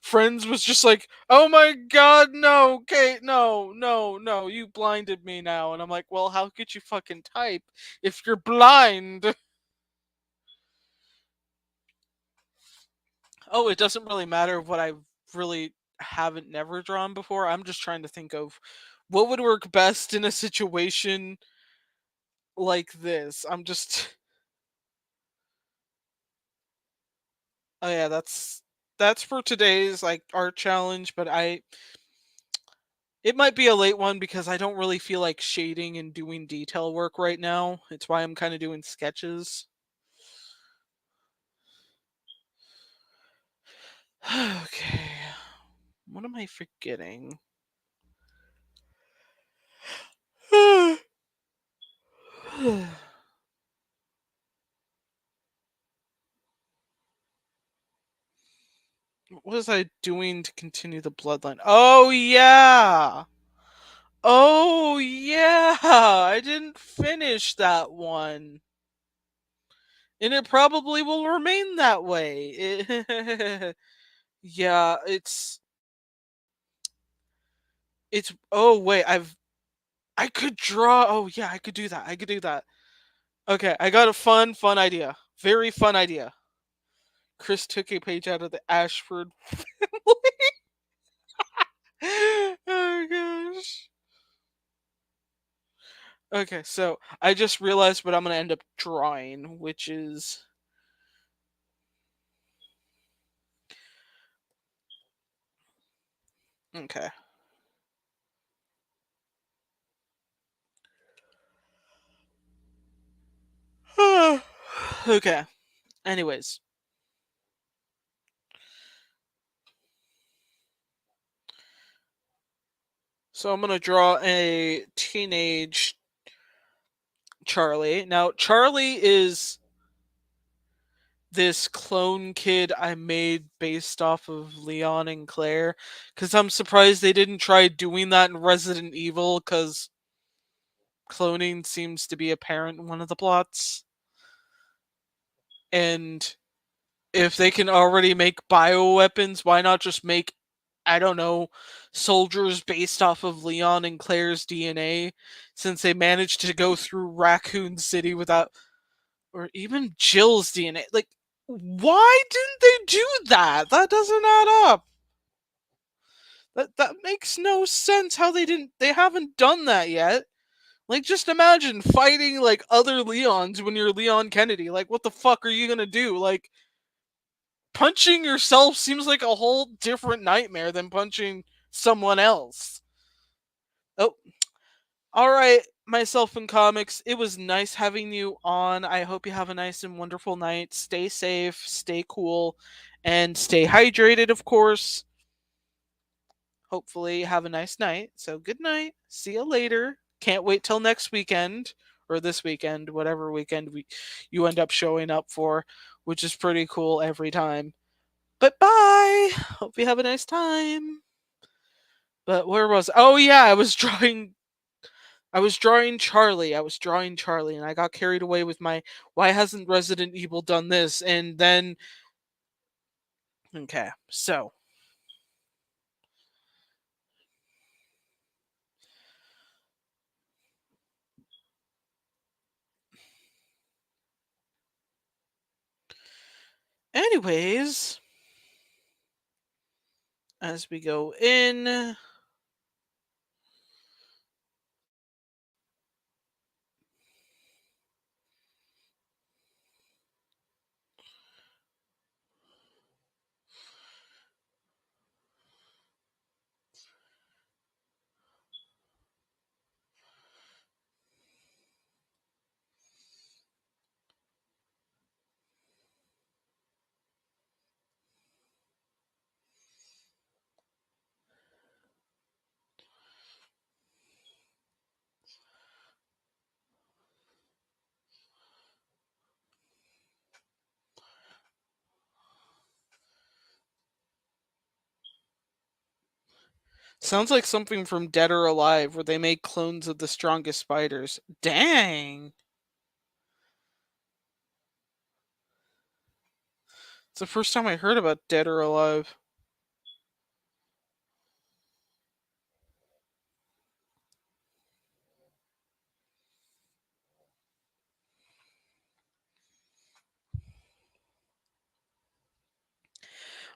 friends was just like, "Oh my god, no, Kate, no, no, no, you blinded me now." And I'm like, "Well, how could you fucking type if you're blind?" Oh, it doesn't really matter what I really haven't never drawn before. I'm just trying to think of what would work best in a situation like this. I'm just oh yeah, that's for today's art challenge, but I it might be a late one because I don't really feel like shading and doing detail work right now. It's why I'm kind of doing sketches. Okay. What am I forgetting? What was I doing to continue the bloodline? Oh yeah. Oh yeah. I didn't finish that one. And it probably will remain that way. Yeah, it's oh wait, I could draw. Oh yeah, I could do that. I could do that. Okay, I got a fun idea. Very fun idea. Chris took a page out of the Ashford family. Oh gosh. Okay, so I just realized what I'm gonna end up drawing, which is okay. Okay. Anyways, so I'm gonna draw a teenage Charlie. Now, Charlie is this clone kid I made based off of Leon and Claire, because I'm surprised they didn't try doing that in Resident Evil, because cloning seems to be apparent in one of the plots. And if they can already make bioweapons, why not just make, I don't know, soldiers based off of Leon and Claire's DNA, since they managed to go through Raccoon City without, or even Jill's DNA. Like, why didn't they do that? That doesn't add up. That makes no sense how they haven't done that yet. Like, just imagine fighting like other Leons when you're Leon Kennedy. Like, what the fuck are you gonna do? Like, punching yourself seems like a whole different nightmare than punching someone else. Oh, all right, myself in comics. It was nice having you on. I hope you have a nice and wonderful night. Stay safe, stay cool, and stay hydrated, of course. Hopefully, have a nice night. So, good night. See you later. Can't wait till next weekend or this weekend, whatever weekend you end up showing up for, which is pretty cool every time. But bye. Hope you have a nice time. But where was Oh yeah, I was drawing Charlie. I was drawing Charlie and I got carried away with my why hasn't Resident Evil done this? And then okay. So, anyways, as we go in, sounds like something from Dead or Alive where they make clones of the strongest spiders. Dang. It's the first time I heard about Dead or Alive.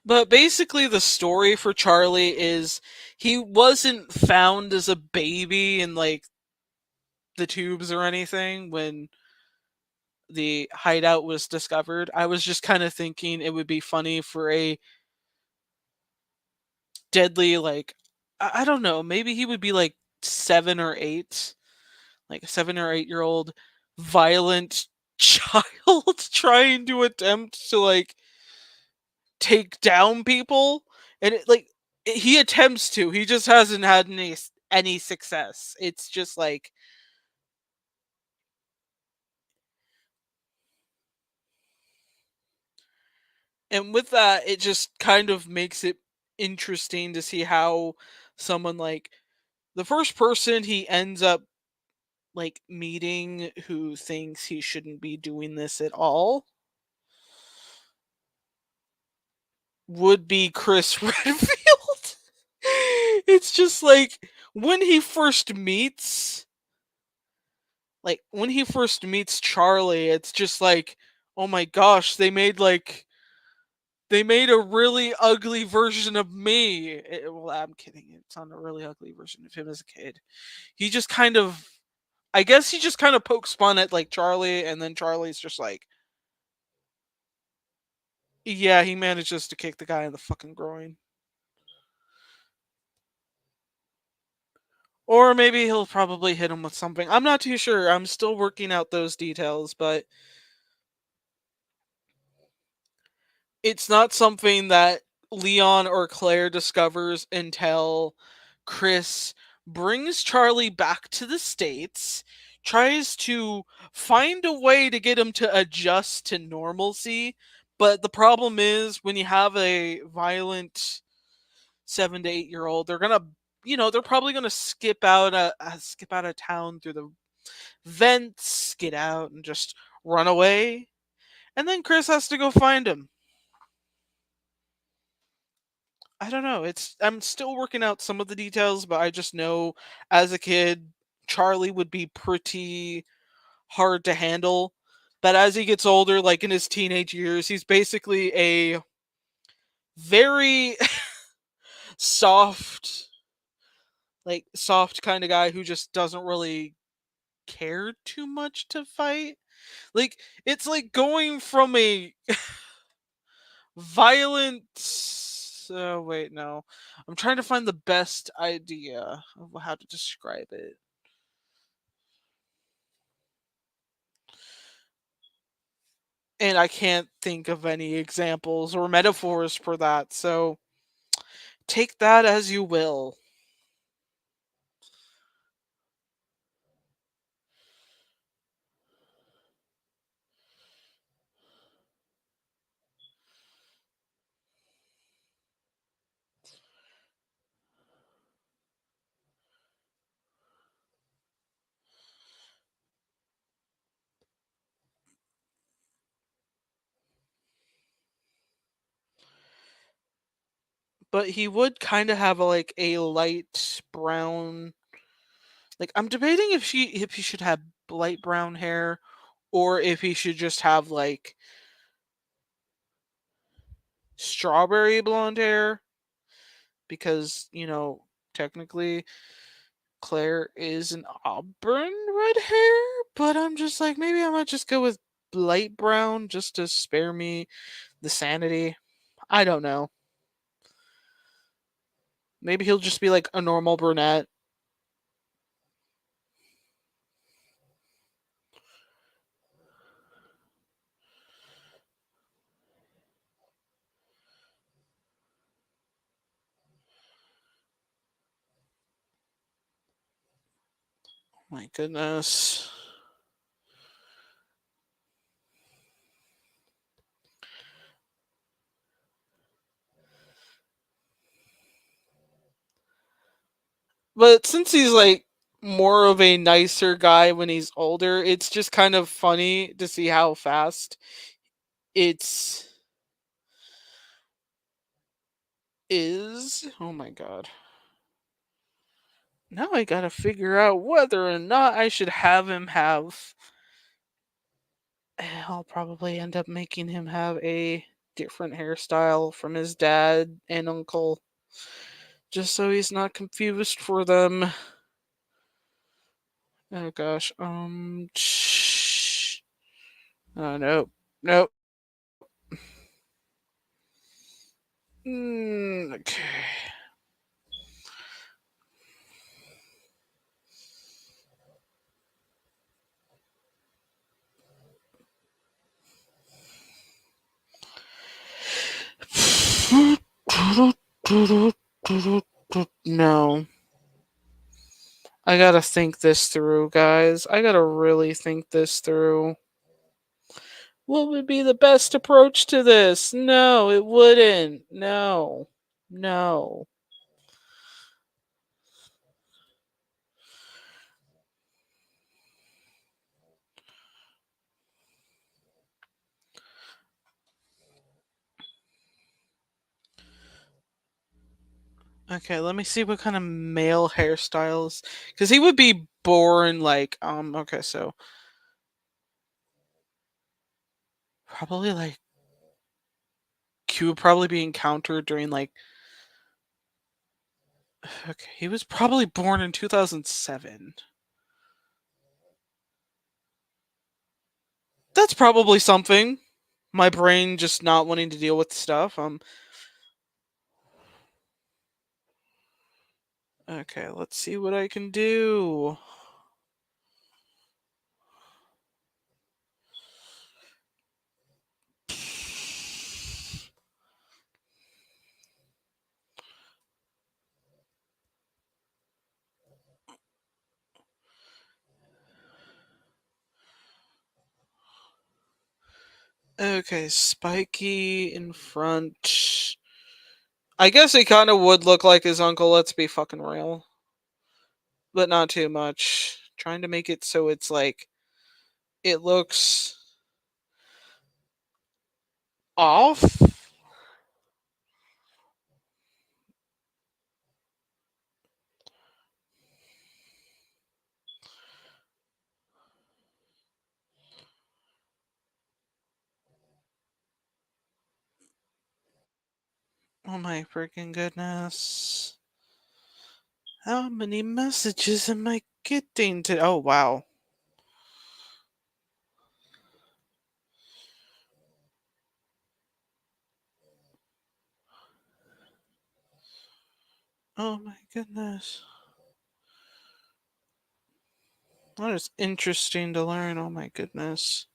But basically, the story for Charlie is he wasn't found as a baby in like the tubes or anything when the hideout was discovered. I was just kind of thinking it would be funny for a deadly, like, I don't know, maybe he would be like 7 or 8, like a 7 or 8 year old violent child trying to attempt to like take down people, and he attempts to, he just hasn't had any success. It's just like, and with that it just kind of makes it interesting to see how someone like the first person he ends up like meeting who thinks he shouldn't be doing this at all would be Chris Redfield. It's just like when he first meets when he first meets Charlie, it's just like, Oh my gosh, they made a really ugly version of me. Well, I'm kidding. It's not a really ugly version of him as a kid. He just kind of, I guess he just kind of pokes fun at like Charlie, and then Charlie's just like, yeah, he manages to kick the guy in the fucking groin. Or maybe he'll probably hit him with something. I'm not too sure. I'm still working out those details, but it's not something that Leon or Claire discovers until Chris brings Charlie back to the States, tries to find a way to get him to adjust to normalcy. But the problem is when you have a violent 7 to 8 year old, they're gonna, they're probably gonna skip out of town through the vents, get out, and just run away. And then Chris has to go find him. I don't know. I'm still working out some of the details, but I just know as a kid, Charlie would be pretty hard to handle. But as he gets older, like in his teenage years, he's basically a very soft, soft kind of guy who just doesn't really care too much to fight. Like it's like going from a violent. Oh wait, no. I'm trying to find the best idea of how to describe it. And I can't think of any examples or metaphors for that, so take that as you will. But he would kind of have a light brown. Like I'm debating if he should have light brown hair or if he should just have like strawberry blonde hair because, technically Claire is an auburn red hair, but I'm just like maybe I might just go with light brown just to spare me the sanity. I don't know. Maybe he'll just be like a normal brunette. My goodness. But since he's like more of a nicer guy when he's older, it's just kind of funny to see how fast it's is. Oh my god. Now I gotta figure out whether or not I should have him have. I'll probably end up making him have a different hairstyle from his dad and uncle, just so he's not confused for them. Oh gosh. Oh nope. Nope. Okay. No. I gotta think this through, guys. I gotta really think this through. What would be the best approach to this? No, it wouldn't. No. No. Okay, let me see what kind of male hairstyles. Because he would be born like, okay, so Probably like he would probably be encountered during like okay, he was probably born in 2007. That's probably something. My brain just not wanting to deal with stuff. Okay, let's see what I can do. Okay, spiky in front. I guess he kind of would look like his uncle, let's be fucking real. But not too much. Trying to make it so it's like it looks off. Oh my freaking goodness. How many messages am I getting to? Oh wow. Oh my goodness. That is interesting to learn. Oh my goodness.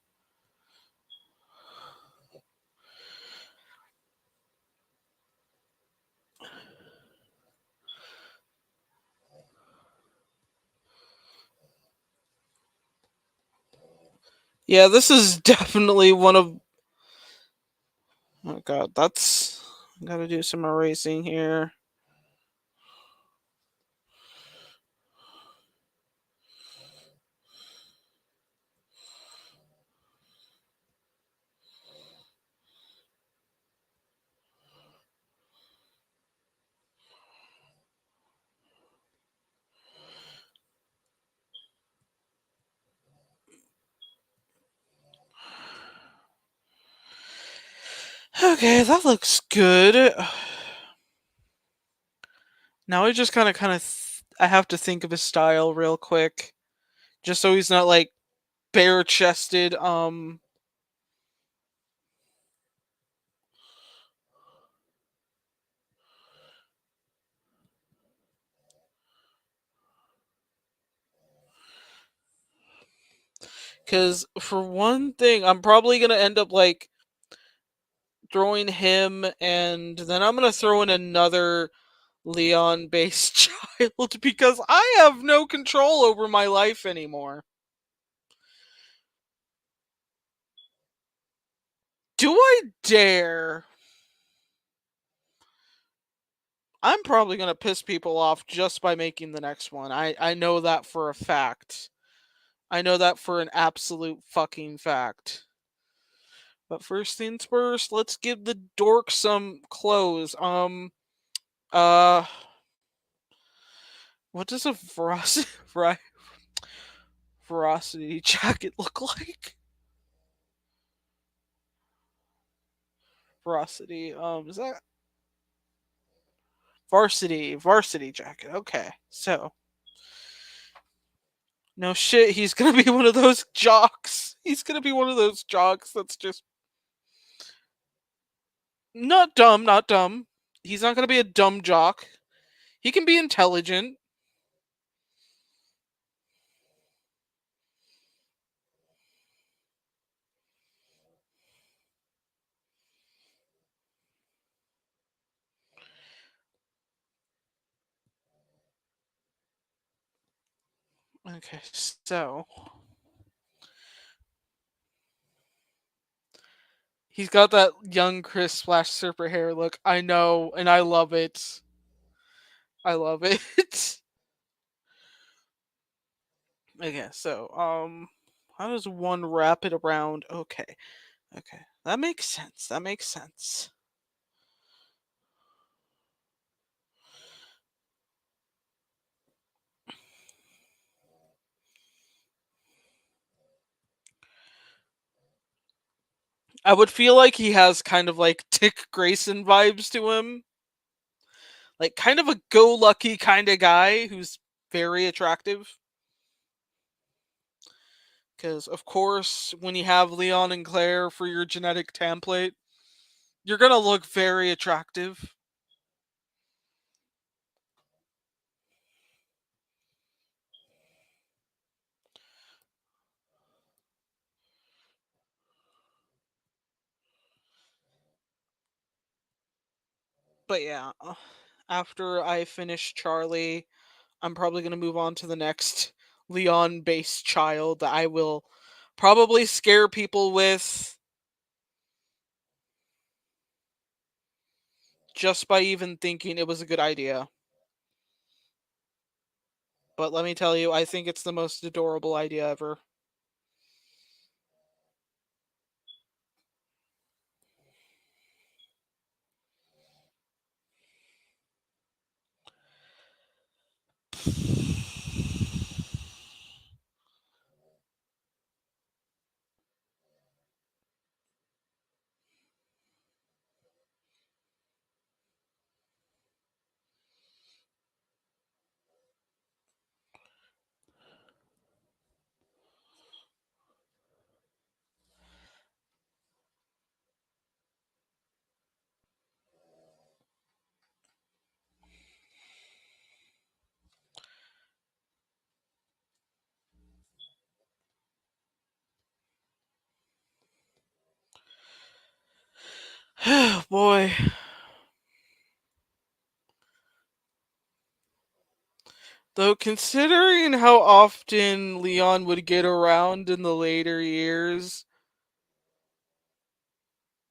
Yeah, this is definitely one of. Oh god, that's. Gotta do some erasing here. Okay, that looks good. Now I just I have to think of his style real quick, just so he's not like bare chested. Because for one thing, I'm probably gonna end up like throwing him, and then I'm gonna throw in another Leon based child because I have no control over my life anymore. Do I dare? I'm probably gonna piss people off just by making the next one. I know that for a fact. I know that for an absolute fucking fact. But first things first, let's give the dork some clothes. Uh, what does a veracity jacket look like? Veracity. Is that varsity jacket? Okay, so no shit, he's gonna be one of those jocks. He's gonna be one of those jocks that's just not dumb, not dumb. He's not gonna be a dumb jock. He can be intelligent. Okay, so he's got that young Chris Splash Surfer hair look. I know, and I love it. I love it. Okay, so how does one wrap it around? Okay, okay, that makes sense. That makes sense. I would feel like he has kind of like Dick Grayson vibes to him. Like kind of a go lucky kind of guy who's very attractive. Because, of course, when you have Leon and Claire for your genetic template, you're going to look very attractive. But yeah, after I finish Charlie, I'm probably going to move on to the next Leon based child that I will probably scare people with just by even thinking it was a good idea. But let me tell you, I think it's the most adorable idea ever. Boy. Though considering how often Leon would get around in the later years,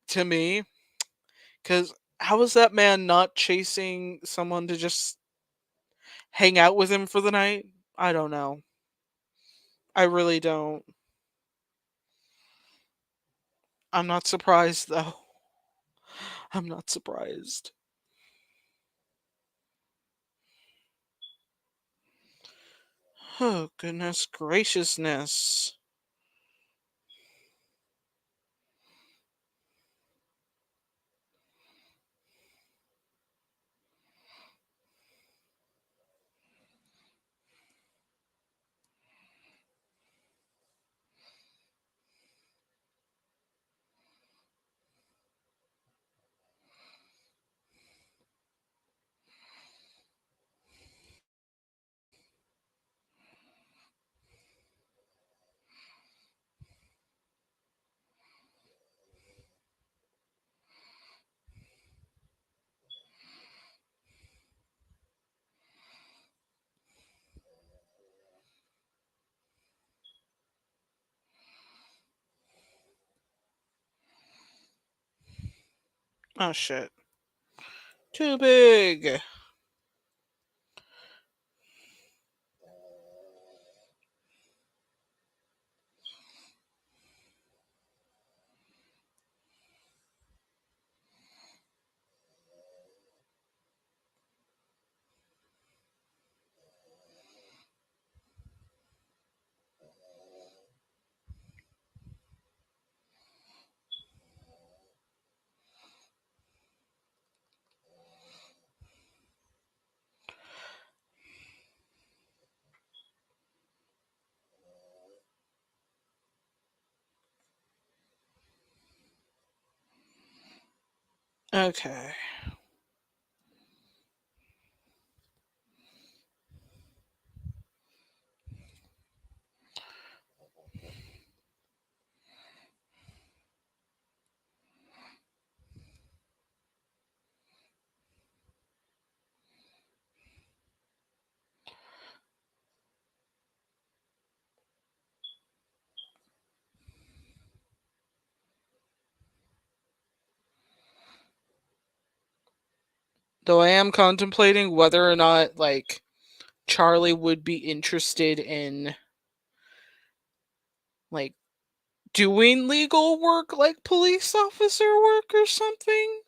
to me, because how is that man not chasing someone to just hang out with him for the night? I don't know. I really don't. I'm not surprised though. I'm not surprised. Oh, goodness graciousness. Oh shit. Too big. Okay. Though I am contemplating whether or not, like, Charlie would be interested in, like, doing legal work, like police officer work or something.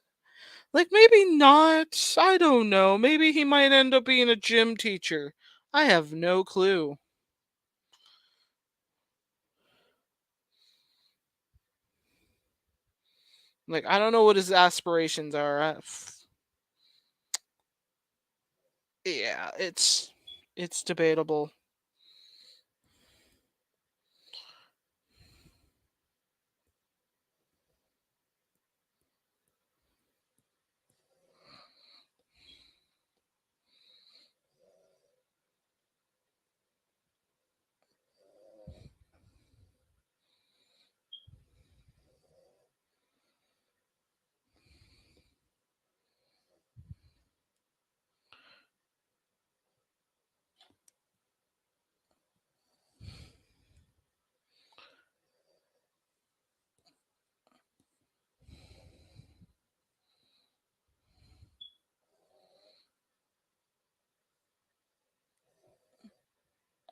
Like, maybe not. I don't know. Maybe he might end up being a gym teacher. I have no clue. Like, I don't know what his aspirations are. Yeah, it's debatable.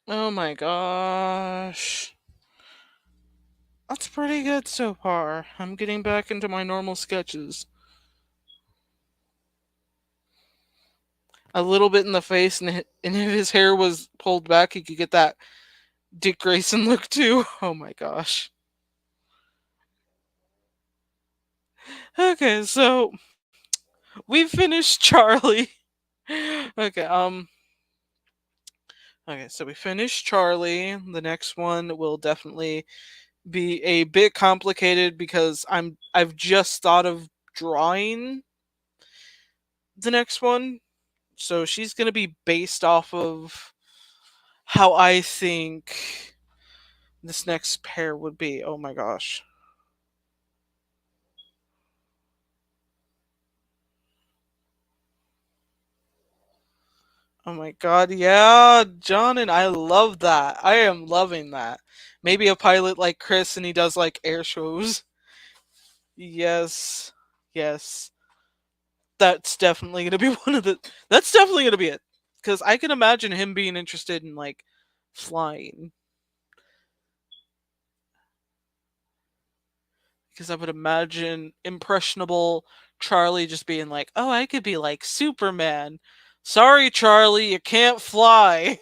Oh my gosh. That's pretty good so far. I'm getting back into my normal sketches. A little bit in the face, and if his hair was pulled back, he could get that Dick Grayson look too. Oh my gosh. Okay, so we finished Charlie. Okay, okay, so we finished Charlie. The next one will definitely be a bit complicated because I've just thought of drawing the next one. So she's going to be based off of how I think this next pair would be. Oh my gosh. Oh my god. Yeah, John, and I love that. I am loving that. Maybe a pilot like Chris and he does like air shows. Yes. Yes. That's definitely going to be one of the That's definitely going to be it cuz I can imagine him being interested in like flying because I would imagine impressionable Charlie just being like, "Oh, I could be like Superman. Sorry, Charlie, you can't fly."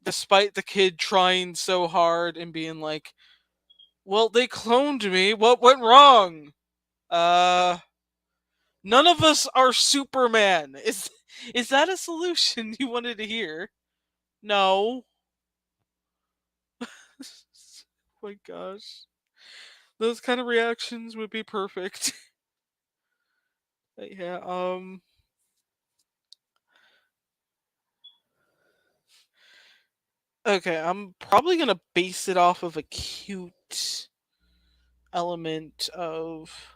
Despite the kid trying so hard and being like, "Well, they cloned me. What went wrong?" Uh, none of us are Superman. Is that a solution you wanted to hear? No. Oh my gosh. Those kind of reactions would be perfect. Yeah, okay, I'm probably gonna base it off of a cute element of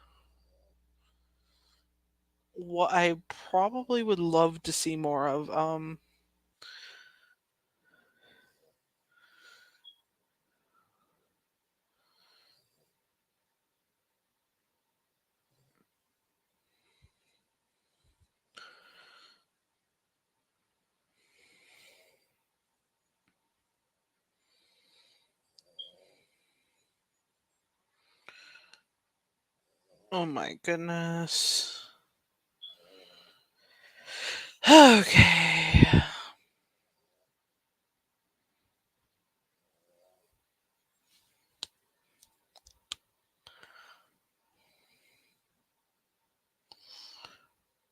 what I probably would love to see more of. Oh my goodness. Okay.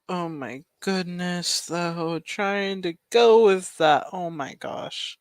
Oh my goodness, though. Trying to go with that. Oh my gosh.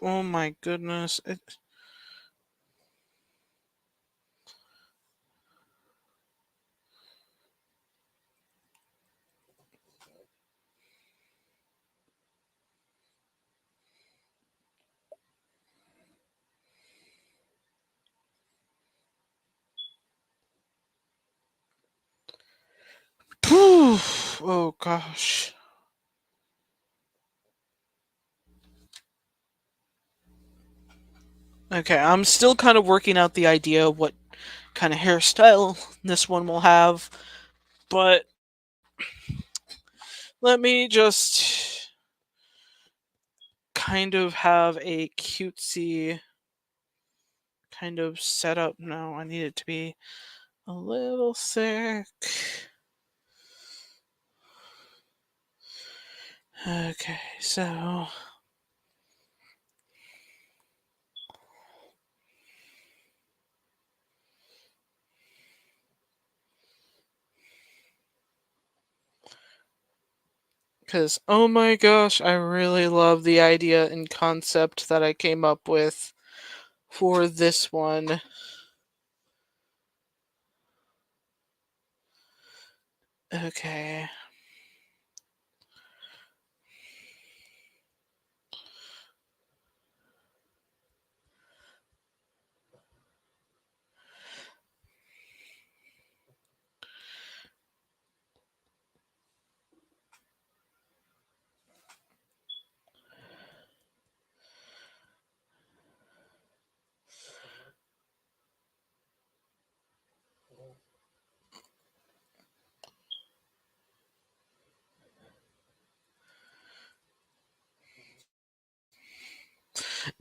Oh my goodness. Whew. Oh gosh. Okay, I'm still kind of working out the idea of what kind of hairstyle this one will have, but let me just kind of have a cutesy kind of setup. No, I need it to be a little thick. Okay, so because oh my gosh, I really love the idea and concept that I came up with for this one. Okay.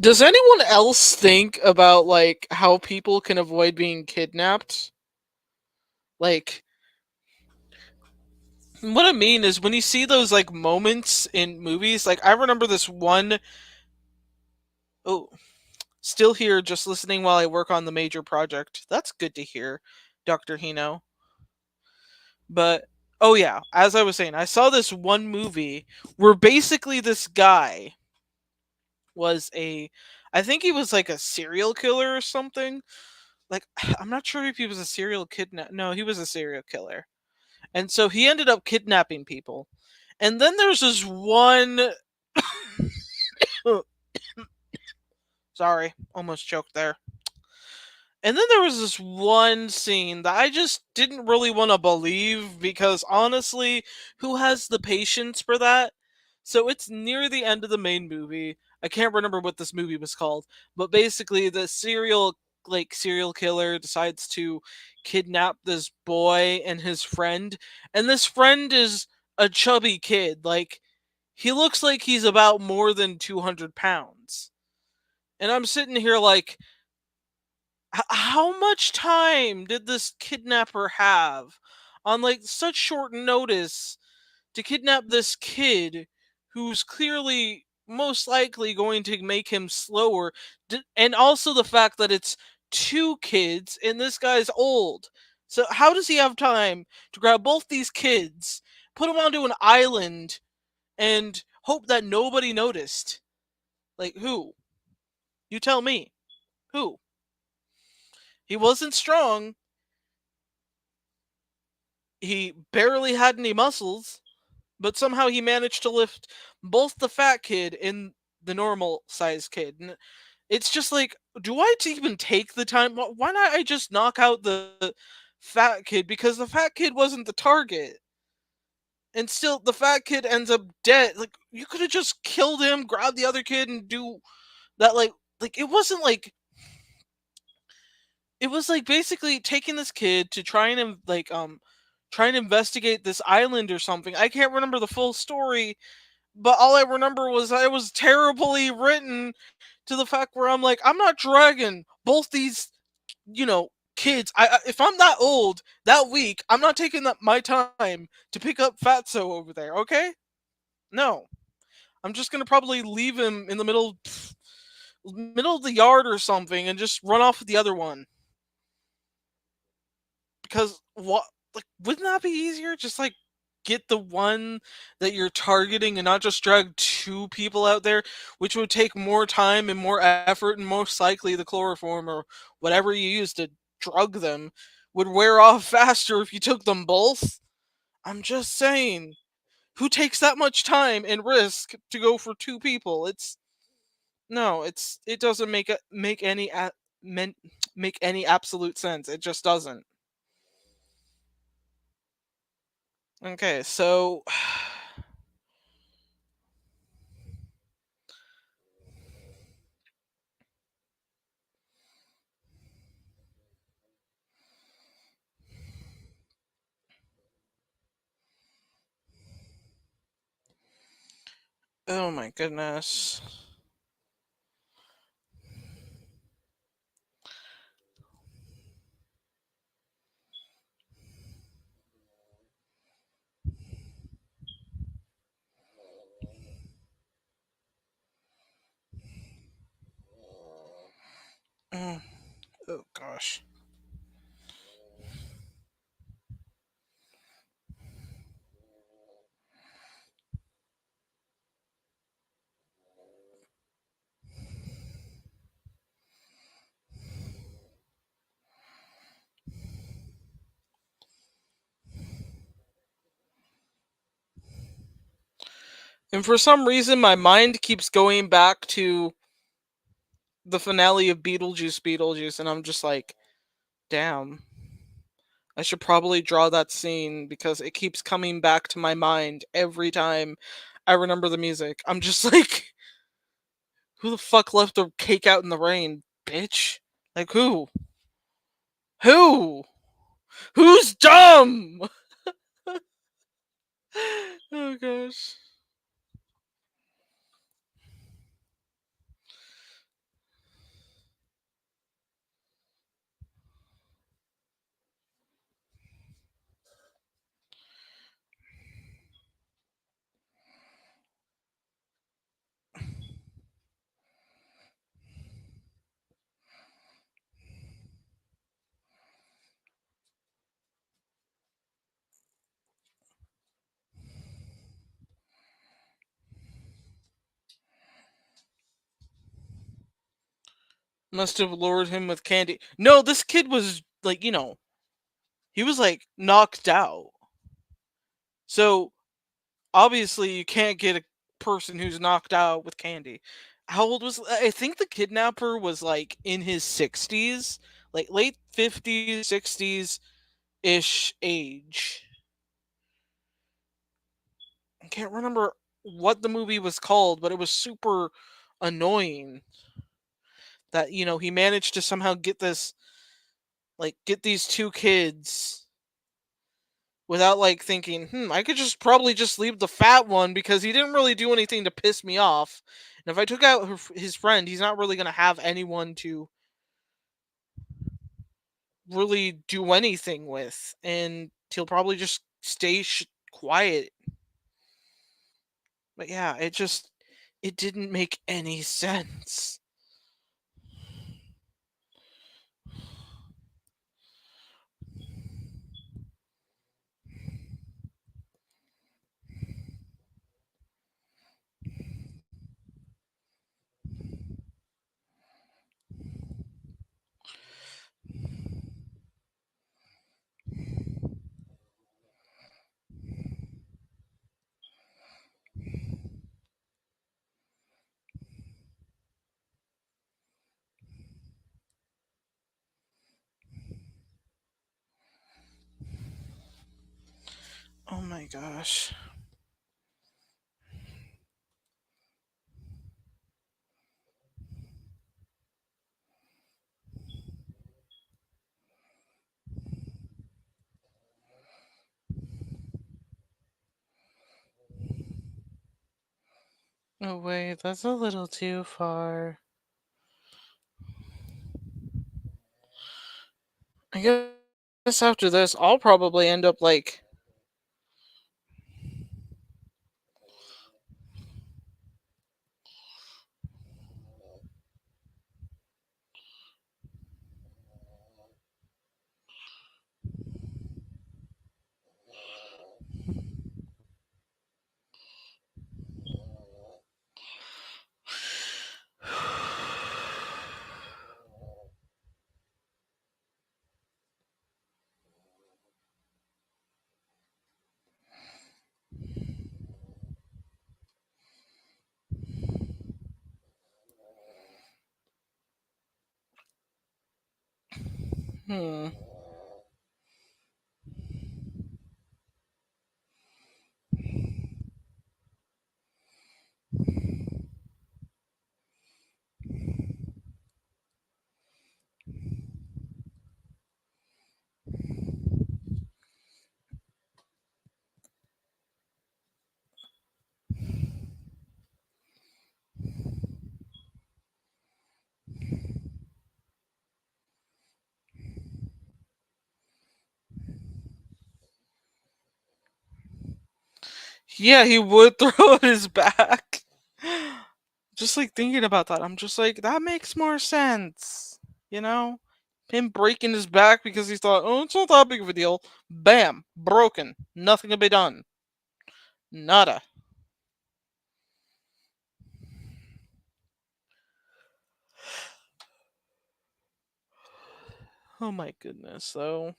Does anyone else think about like how people can avoid being kidnapped? Like what I mean is when you see those like moments in movies, like I remember this one oh still here just listening while I work on the major project. That's good to hear, Dr. Hino. But oh yeah, as I was saying, I saw this one movie where basically this guy was a I think he was like a serial killer or something. Like I'm not sure if he was a serial kidnap. No, he was a serial killer. And so he ended up kidnapping people. And then there's this one sorry, almost choked there. And then there was this one scene that I just didn't really want to believe because honestly, who has the patience for that? So it's near the end of the main movie. I can't remember what this movie was called, but basically the serial killer decides to kidnap this boy and his friend, and this friend is a chubby kid. Like he looks like he's about more than 200 pounds. And I'm sitting here like how much time did this kidnapper have on like such short notice to kidnap this kid who's clearly most likely going to make him slower and also the fact that it's two kids and this guy's old, so how does he have time to grab both these kids, put them onto an island, and hope that nobody noticed? Like who? You tell me. Who? He wasn't strong. He barely had any muscles, but somehow he managed to lift both the fat kid and the normal sized kid. And it's just like, do I even take the time? Why not I just knock out the fat kid? Because the fat kid wasn't the target. And still, the fat kid ends up dead. Like, you could have just killed him, grabbed the other kid, and do that. Like it wasn't like it was like basically taking this kid to try and try and investigate this island or something. I can't remember the full story, but all I remember was that it was terribly written to the fact where I'm like, I'm not dragging both these, kids. If I'm that old, that weak, I'm not taking that my time to pick up Fatso over there. Okay, no, I'm just gonna probably leave him in the middle of the yard or something and just run off with the other one. Because what, like, wouldn't that be easier? Just like get the one that you're targeting and not just drag two people out there, which would take more time and more effort, and most likely the chloroform or whatever you use to drug them would wear off faster if you took them both. I'm just saying, who takes that much time and risk to go for two people? It's no, it doesn't men, make any absolute sense. It just doesn't. Okay, so oh my goodness. Mm, oh gosh. And for some reason, my mind keeps going back to the finale of Beetlejuice, and I'm just like, damn. I should probably draw that scene because it keeps coming back to my mind every time I remember the music. I'm just like, who the fuck left the cake out in the rain, bitch? Like, who? Who? Who's dumb? Oh gosh. Must have lured him with candy. No, this kid was like, he was like knocked out. So obviously you can't get a person who's knocked out with candy. How old was I think the kidnapper was like in his 60s, like late 50s, 60s ish age. I can't remember what the movie was called, but it was super annoying that he managed to somehow get these two kids without like thinking, I could just probably just leave the fat one because he didn't really do anything to piss me off. And if I took out his friend, he's not really going to have anyone to really do anything with. And he'll probably just stay quiet. But yeah, it didn't make any sense. Oh my gosh. Oh wait, that's a little too far. I guess after this, I'll probably end up like. Hmm. Yeah, he would throw at his back. Just like thinking about that, I'm just like, that makes more sense. You know? Him breaking his back because he thought, oh, it's not that big of a deal. Bam, broken. Nothing can be done. Nada. Oh my goodness, though.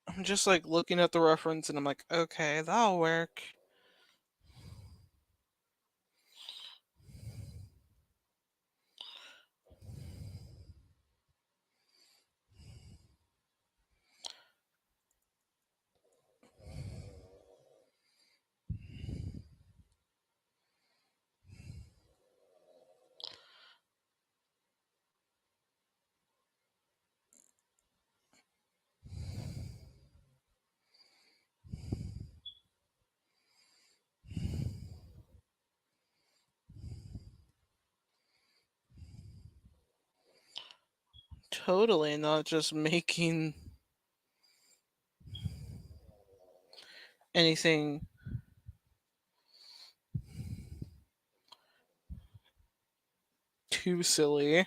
I'm just like looking at the reference and I'm like, okay, that'll work. Totally not just making anything too silly.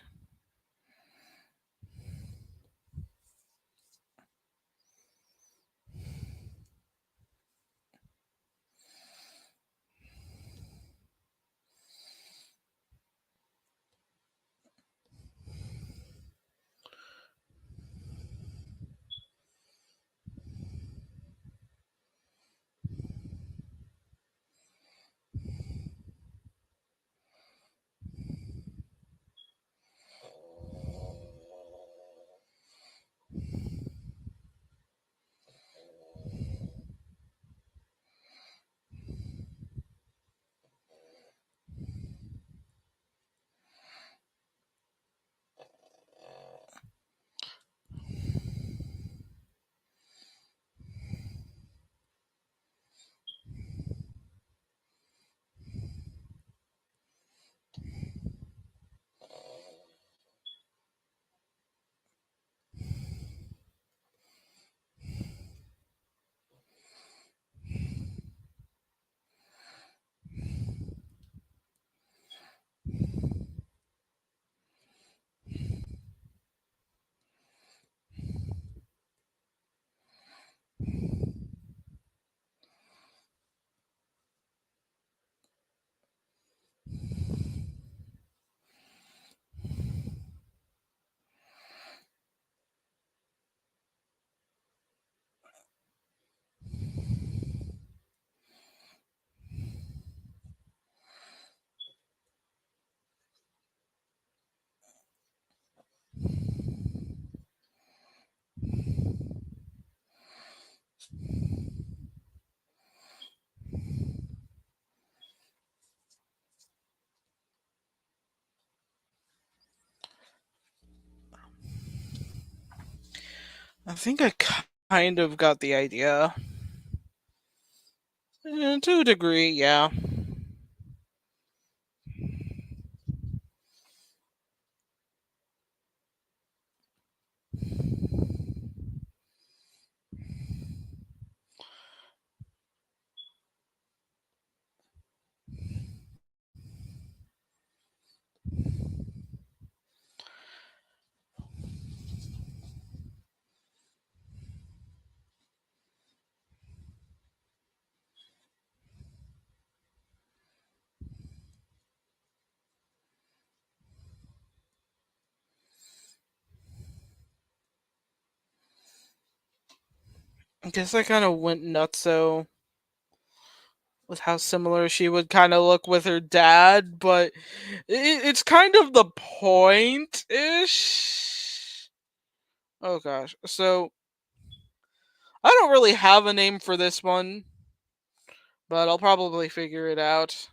I think I kind of got the idea. To a degree, yeah. guess I kind of went nutso with how similar she would kind of look with her dad, but it's kind of the point ish. Oh gosh. So I don't really have a name for this one, but I'll probably figure it out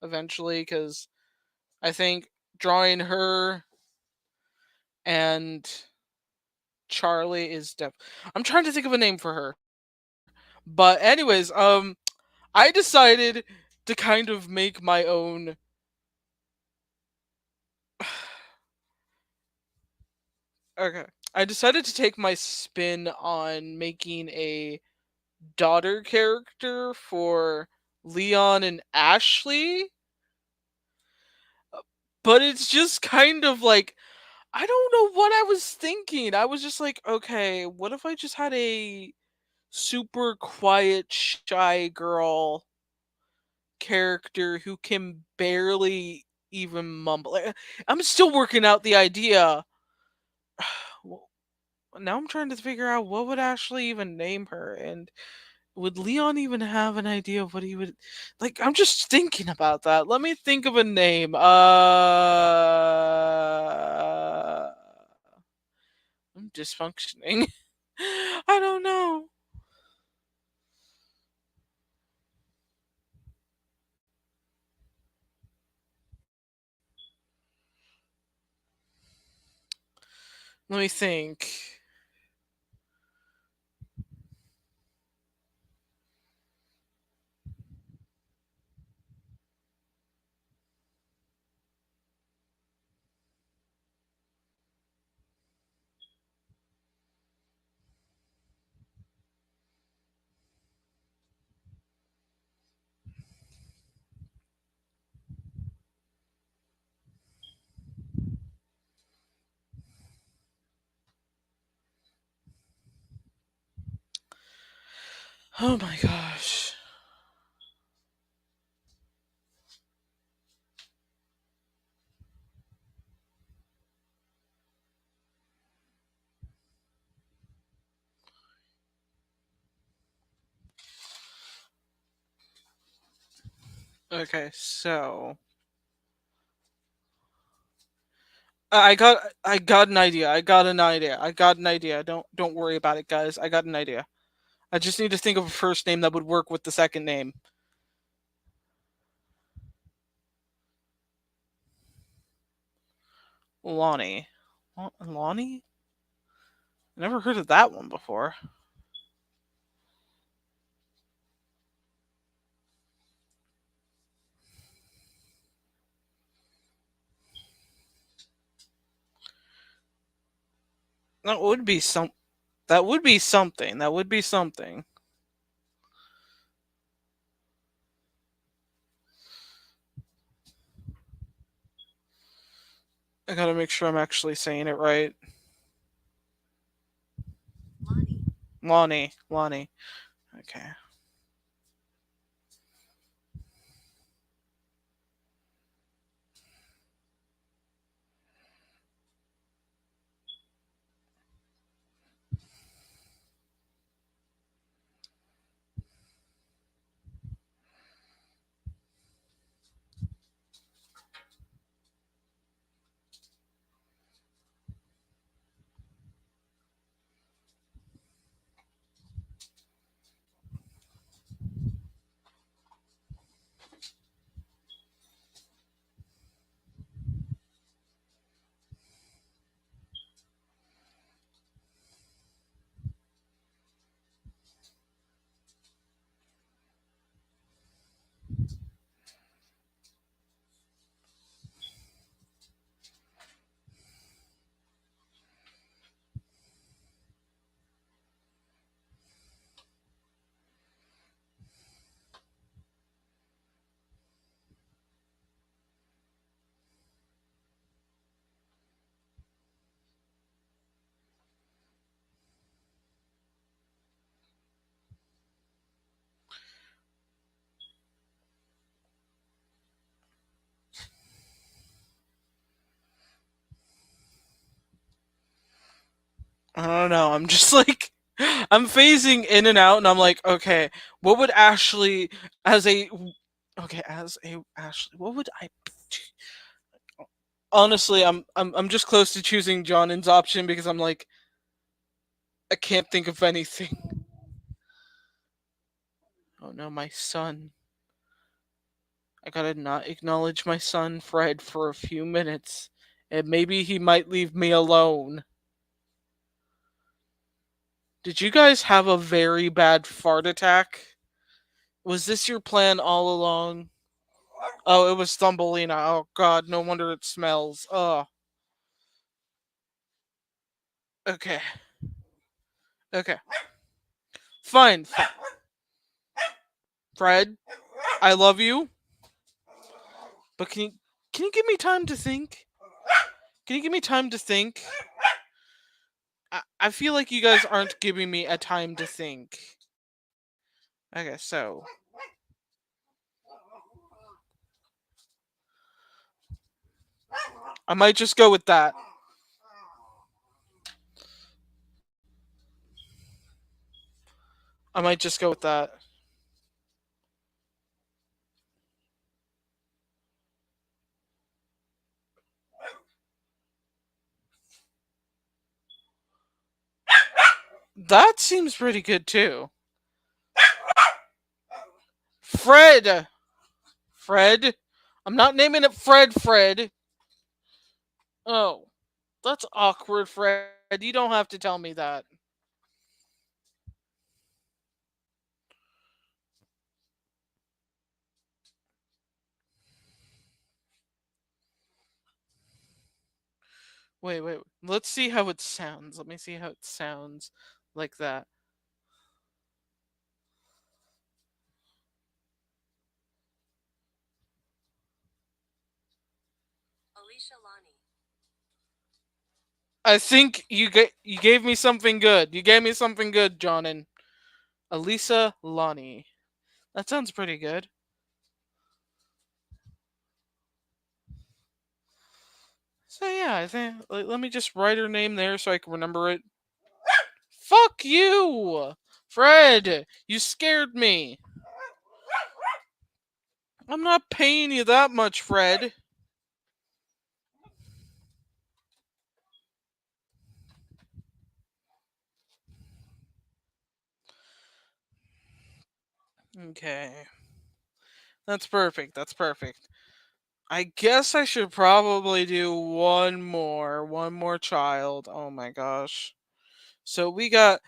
eventually because I think drawing her and Charlie is I'm trying to think of a name for her. But anyways, I decided to kind of make my own okay. I decided to take my spin on making a daughter character for Leon and Ashley, but it's just kind of like I don't know what I was thinking. I was just like, okay, what if I just had a super quiet, shy girl character who can barely even mumble? I'm still working out the idea. Well, now I'm trying to figure out what would Ashley even name her, and would Leon even have an idea of what he would like? I'm just thinking about that. Let me think of a name. I'm dysfunctioning. I don't know. Let me think. Oh my gosh. Okay, so I got an idea. I got an idea. Don't worry about it, guys. I got an idea. I just need to think of a first name that would work with the second name. Lonnie. Lonnie? Never heard of that one before. That would be some. That would be something. That would be something. I gotta make sure I'm actually saying it right. Lonnie. Lonnie. Okay. I don't know. I'm just like I'm phasing in and out, and I'm like, okay, what would Ashley as a okay as a Ashley? What would I? Honestly, I'm just close to choosing John's option because I'm like, I can't think of anything. Oh no, my son. I gotta not acknowledge my son Fred for a few minutes, and maybe he might leave me alone. Did you guys have a very bad fart attack? Was this your plan all along? Oh, it was Thumbelina. Oh god, no wonder it smells. Oh, okay. Okay. Fine. Fred, I love you, but can you give me time to think? Can you give me time to think? I feel like you guys aren't giving me a time to think. Okay, so I might just go with that. I might just go with that. That seems pretty good too. Fred! Fred? I'm not naming it Fred. Oh, that's awkward, Fred. You don't have to tell me that. Wait. Let's see how it sounds. Let me see how it sounds like that. I think you gave me something good. You gave me something good, John and Elisa Lonnie. That sounds pretty good. So yeah, I think let me just write her name there so I can remember it. Fuck you, Fred. You scared me. I'm not paying you that much, Fred. Okay. That's perfect. That's perfect. I guess I should probably do one more child. Oh my gosh. So we got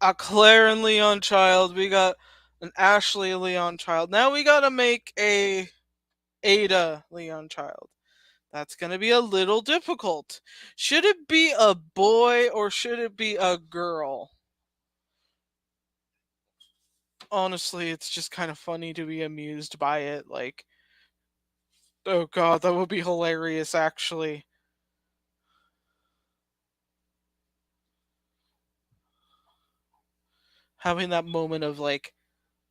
a Claire and Leon child. We got an Ashley Leon child. Now we gotta make a Ada Leon child. That's gonna be a little difficult. Should it be a boy or should it be a girl? Honestly, it's just kind of funny to be amused by it. Like, oh god, that would be hilarious actually. Having that moment of like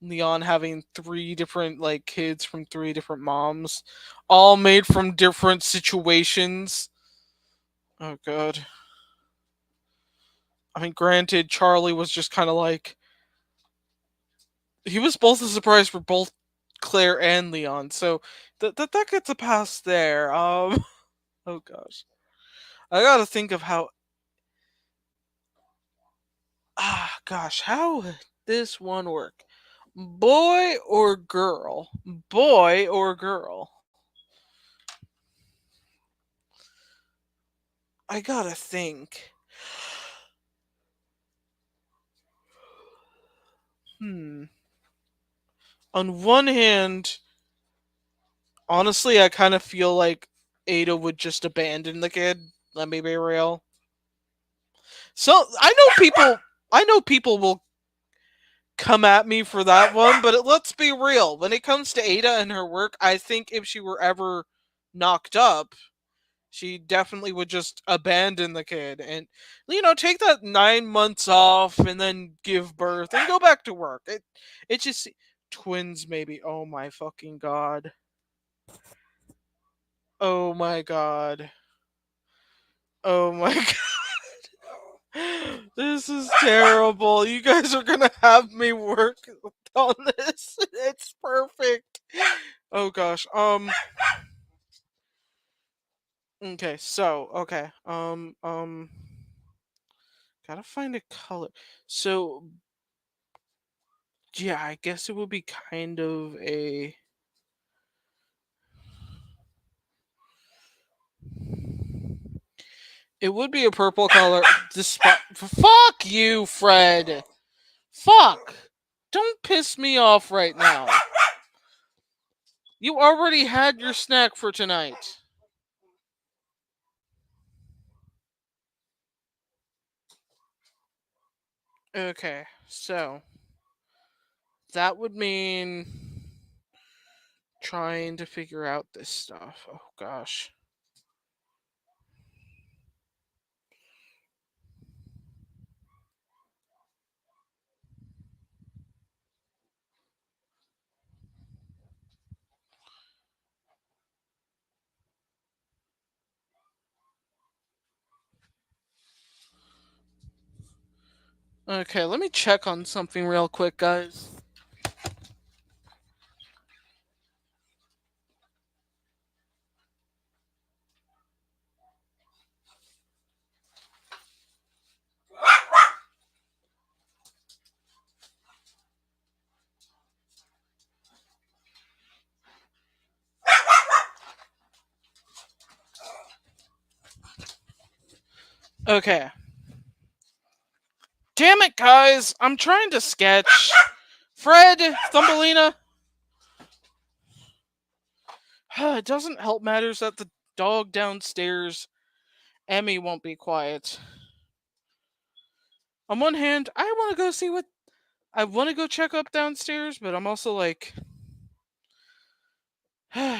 Leon having three different like kids from three different moms, all made from different situations. Oh god. I mean, granted, Charlie was just kind of like he was both a surprise for both Claire and Leon, so that gets a pass there. Oh gosh, I gotta think of how. Gosh, how would this one work? Boy or girl? Boy or girl? I gotta think. Hmm. On one hand, honestly, I kind of feel like Ada would just abandon the kid. Let me be real. So I know people will come at me for that one, but let's be real. When it comes to Ada and her work, I think if she were ever knocked up, she definitely would just abandon the kid and take that 9 months off and then give birth and go back to work. It just twins maybe. Oh my fucking god. Oh my god. Oh my god. This is terrible. You guys are gonna have me work on this. It's perfect. Oh gosh. Okay. So okay. Gotta find a color. So yeah, I guess it would be kind of a. It would be a purple color. Despite. Fuck you, Fred. Fuck. Don't piss me off right now. You already had your snack for tonight. Okay, so that would mean trying to figure out this stuff. Oh gosh. Okay, let me check on something real quick, guys. Okay. Damn it, guys! I'm trying to sketch. Fred, Thumbelina. It doesn't help matters that the dog downstairs, Emmy, won't be quiet. On one hand, I want to go see what. I want to go check up downstairs, but I'm also like. Okay.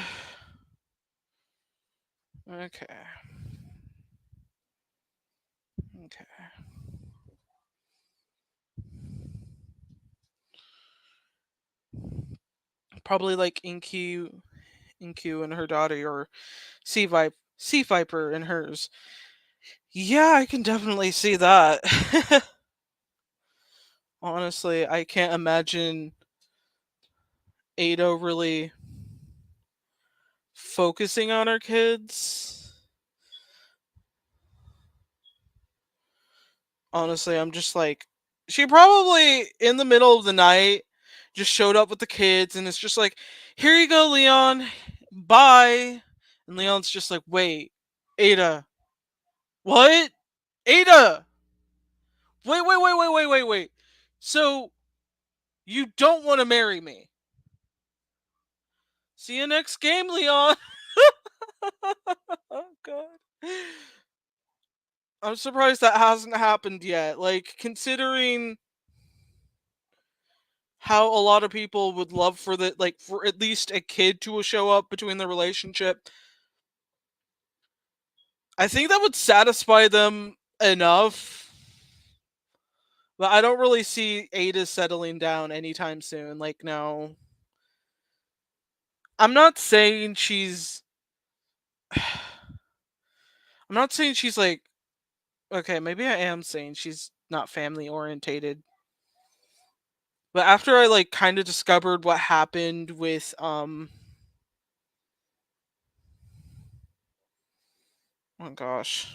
Okay. Probably like Inku and her daughter, or Sea Viper and hers. Yeah, I can definitely see that. Honestly, I can't imagine Ada really focusing on her kids. Honestly, I'm just like, she probably in the middle of the night just showed up with the kids and it's just like, here you go, Leon, bye. And Leon's just like, wait, Ada, what? Ada, wait. So you don't want to marry me? See you next game, Leon. Oh god. I'm surprised that hasn't happened yet. Like, considering how a lot of people would love for the like for at least a kid to show up between the relationship. I think that would satisfy them enough. But I don't really see Ada settling down anytime soon. Like, no. I'm not saying she's I'm not saying she's like, okay, maybe I am saying she's not family orientated. But after I like kind of discovered what happened with oh gosh.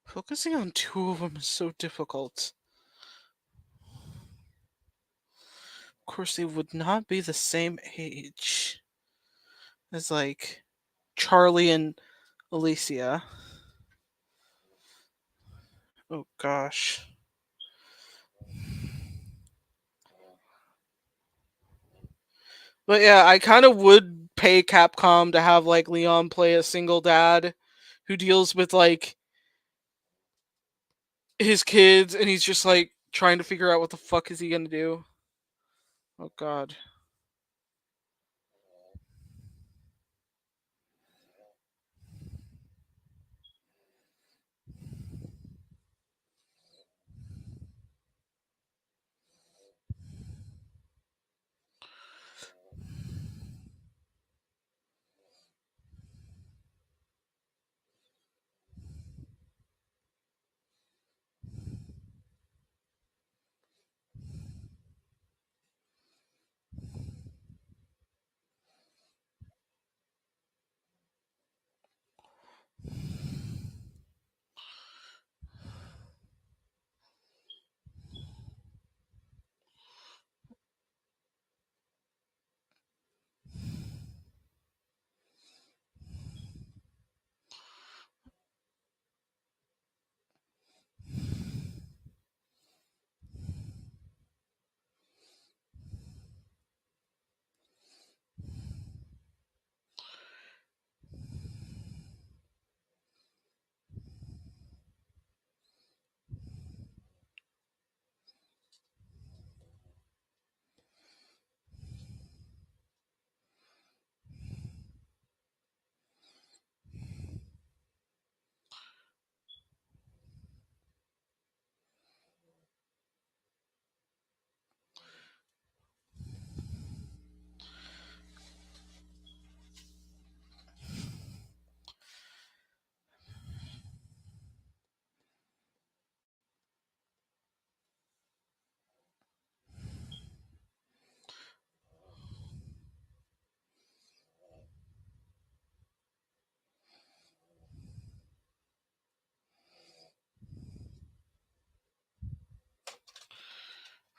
Focusing on two of them is so difficult. Of course, they would not be the same age as like Charlie and Alicia. Oh gosh. But yeah, I kind of would pay Capcom to have like Leon play a single dad who deals with like his kids and he's just like trying to figure out what the fuck is he going to do. Oh god.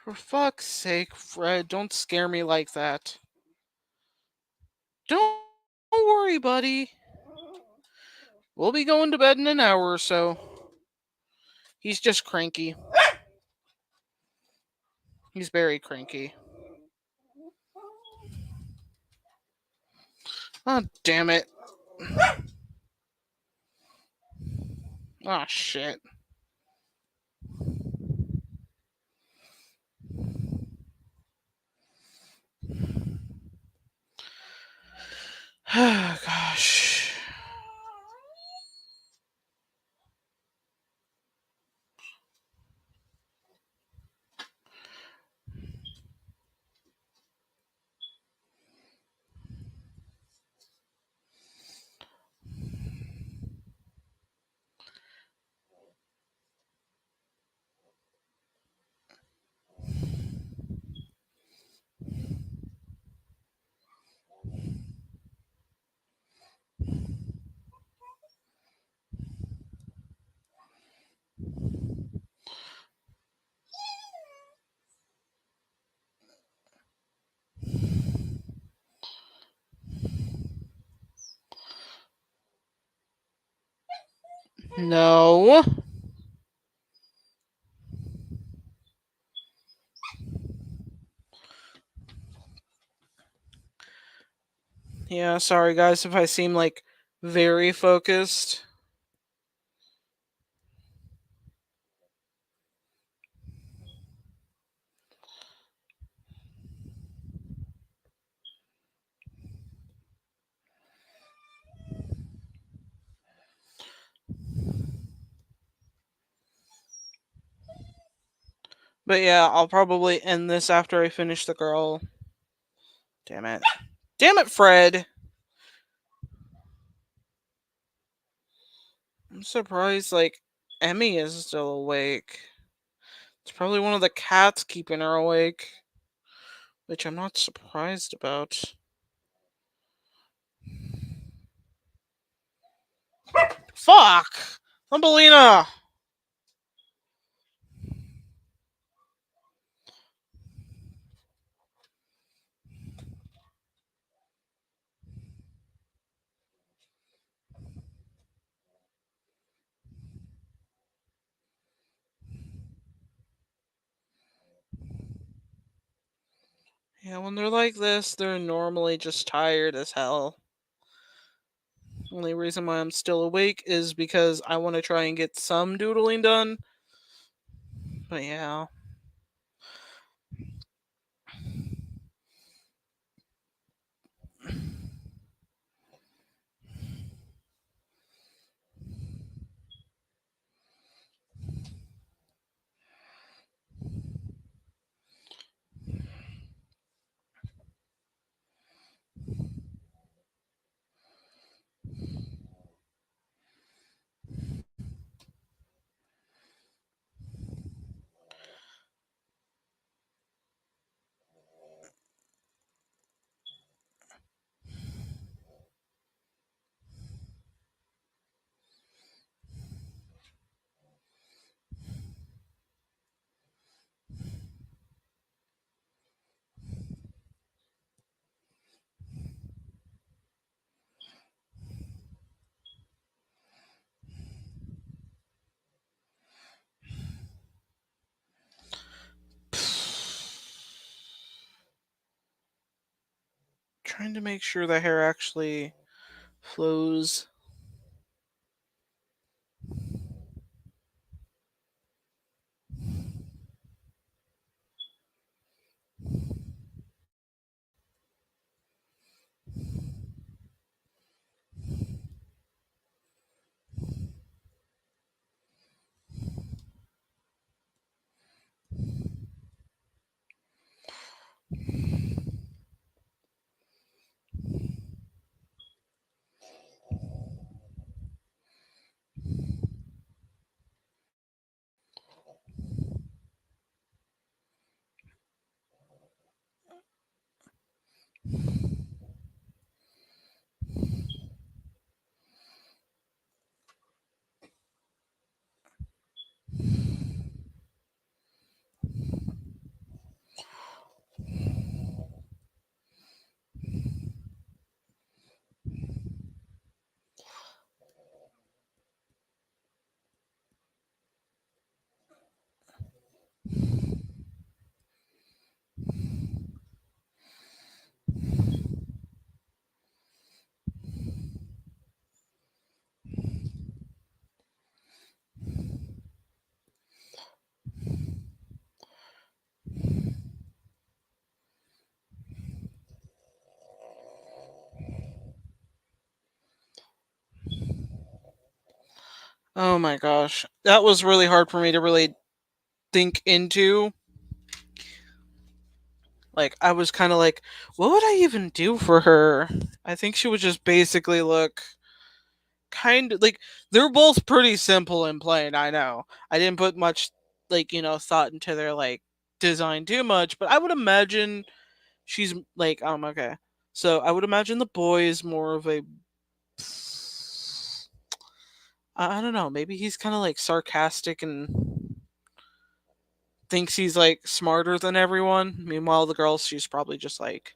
For fuck's sake, Fred, don't scare me like that. Don't worry, buddy. We'll be going to bed in an hour or so. He's just cranky. He's very cranky. Oh, damn it. Oh, shit. Gosh. No. Yeah, sorry guys if I seem like very focused. But yeah, I'll probably end this after I finish the girl. Damn it. Damn it, Fred! I'm surprised, like, Emmy is still awake. It's probably one of the cats keeping her awake. Which I'm not surprised about. Fuck! Thumbelina! Yeah, when they're like this, they're normally just tired as hell. Only reason why I'm still awake is because I want to try and get some doodling done. But yeah. Trying to make sure the hair actually flows. Oh my gosh. That was really hard for me to really think into. Like, I was kind of like, what would I even do for her? I think she would just basically look kind of like they're both pretty simple in plain. I know. I didn't put much, like, thought into their, like, design too much, but I would imagine she's like, okay. So I would imagine the boy is more of a, I don't know, maybe he's kind of like sarcastic and thinks he's like smarter than everyone. Meanwhile, the girl, she's probably just like,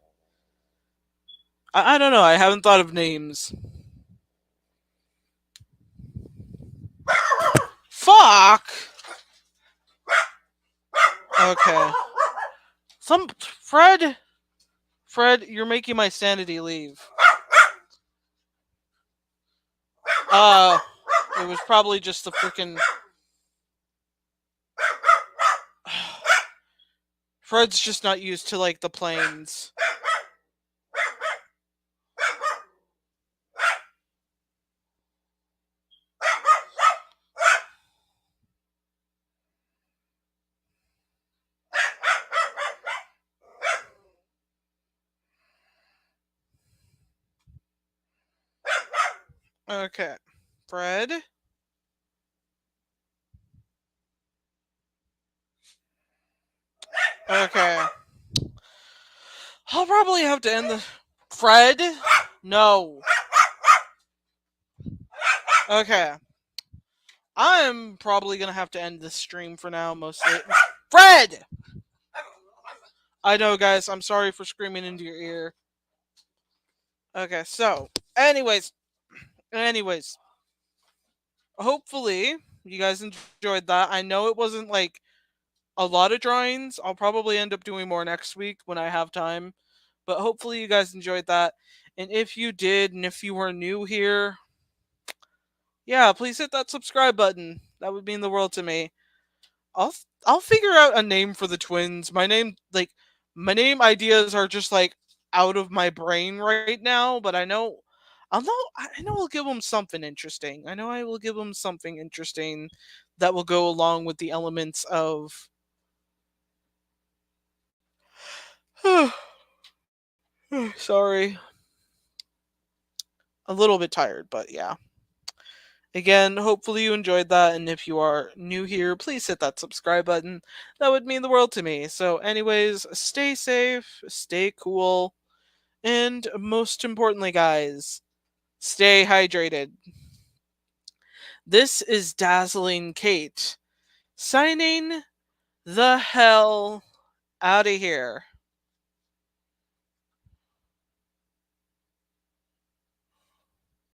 I don't know. I haven't thought of names. Fuck. Okay. Fred, you're making my sanity leave. Uh, it was probably just the freaking. Fred's just not used to like the planes. Okay. Fred? Okay. I'll probably have to end the. Fred? No. Okay. I'm probably gonna have to end this stream for now, mostly. Fred! I know, guys. I'm sorry for screaming into your ear. Okay, so, anyways, hopefully you guys enjoyed that. I know it wasn't like a lot of drawings. I'll probably end up doing more next week when I have time. But hopefully you guys enjoyed that. And if you did, and if you are new here, yeah, please hit that subscribe button. That would mean the world to me. I'll I'll figure out a name for the twins. My name ideas are just like out of my brain right now, but I know I'll give them something interesting. I know I will give them something interesting that will go along with the elements of sorry. A little bit tired, but yeah. Again, hopefully you enjoyed that, and if you are new here, please hit that subscribe button. That would mean the world to me. So, anyways, stay safe, stay cool, and most importantly, guys, stay hydrated. This is Dazzling Kate, signing the hell out of here.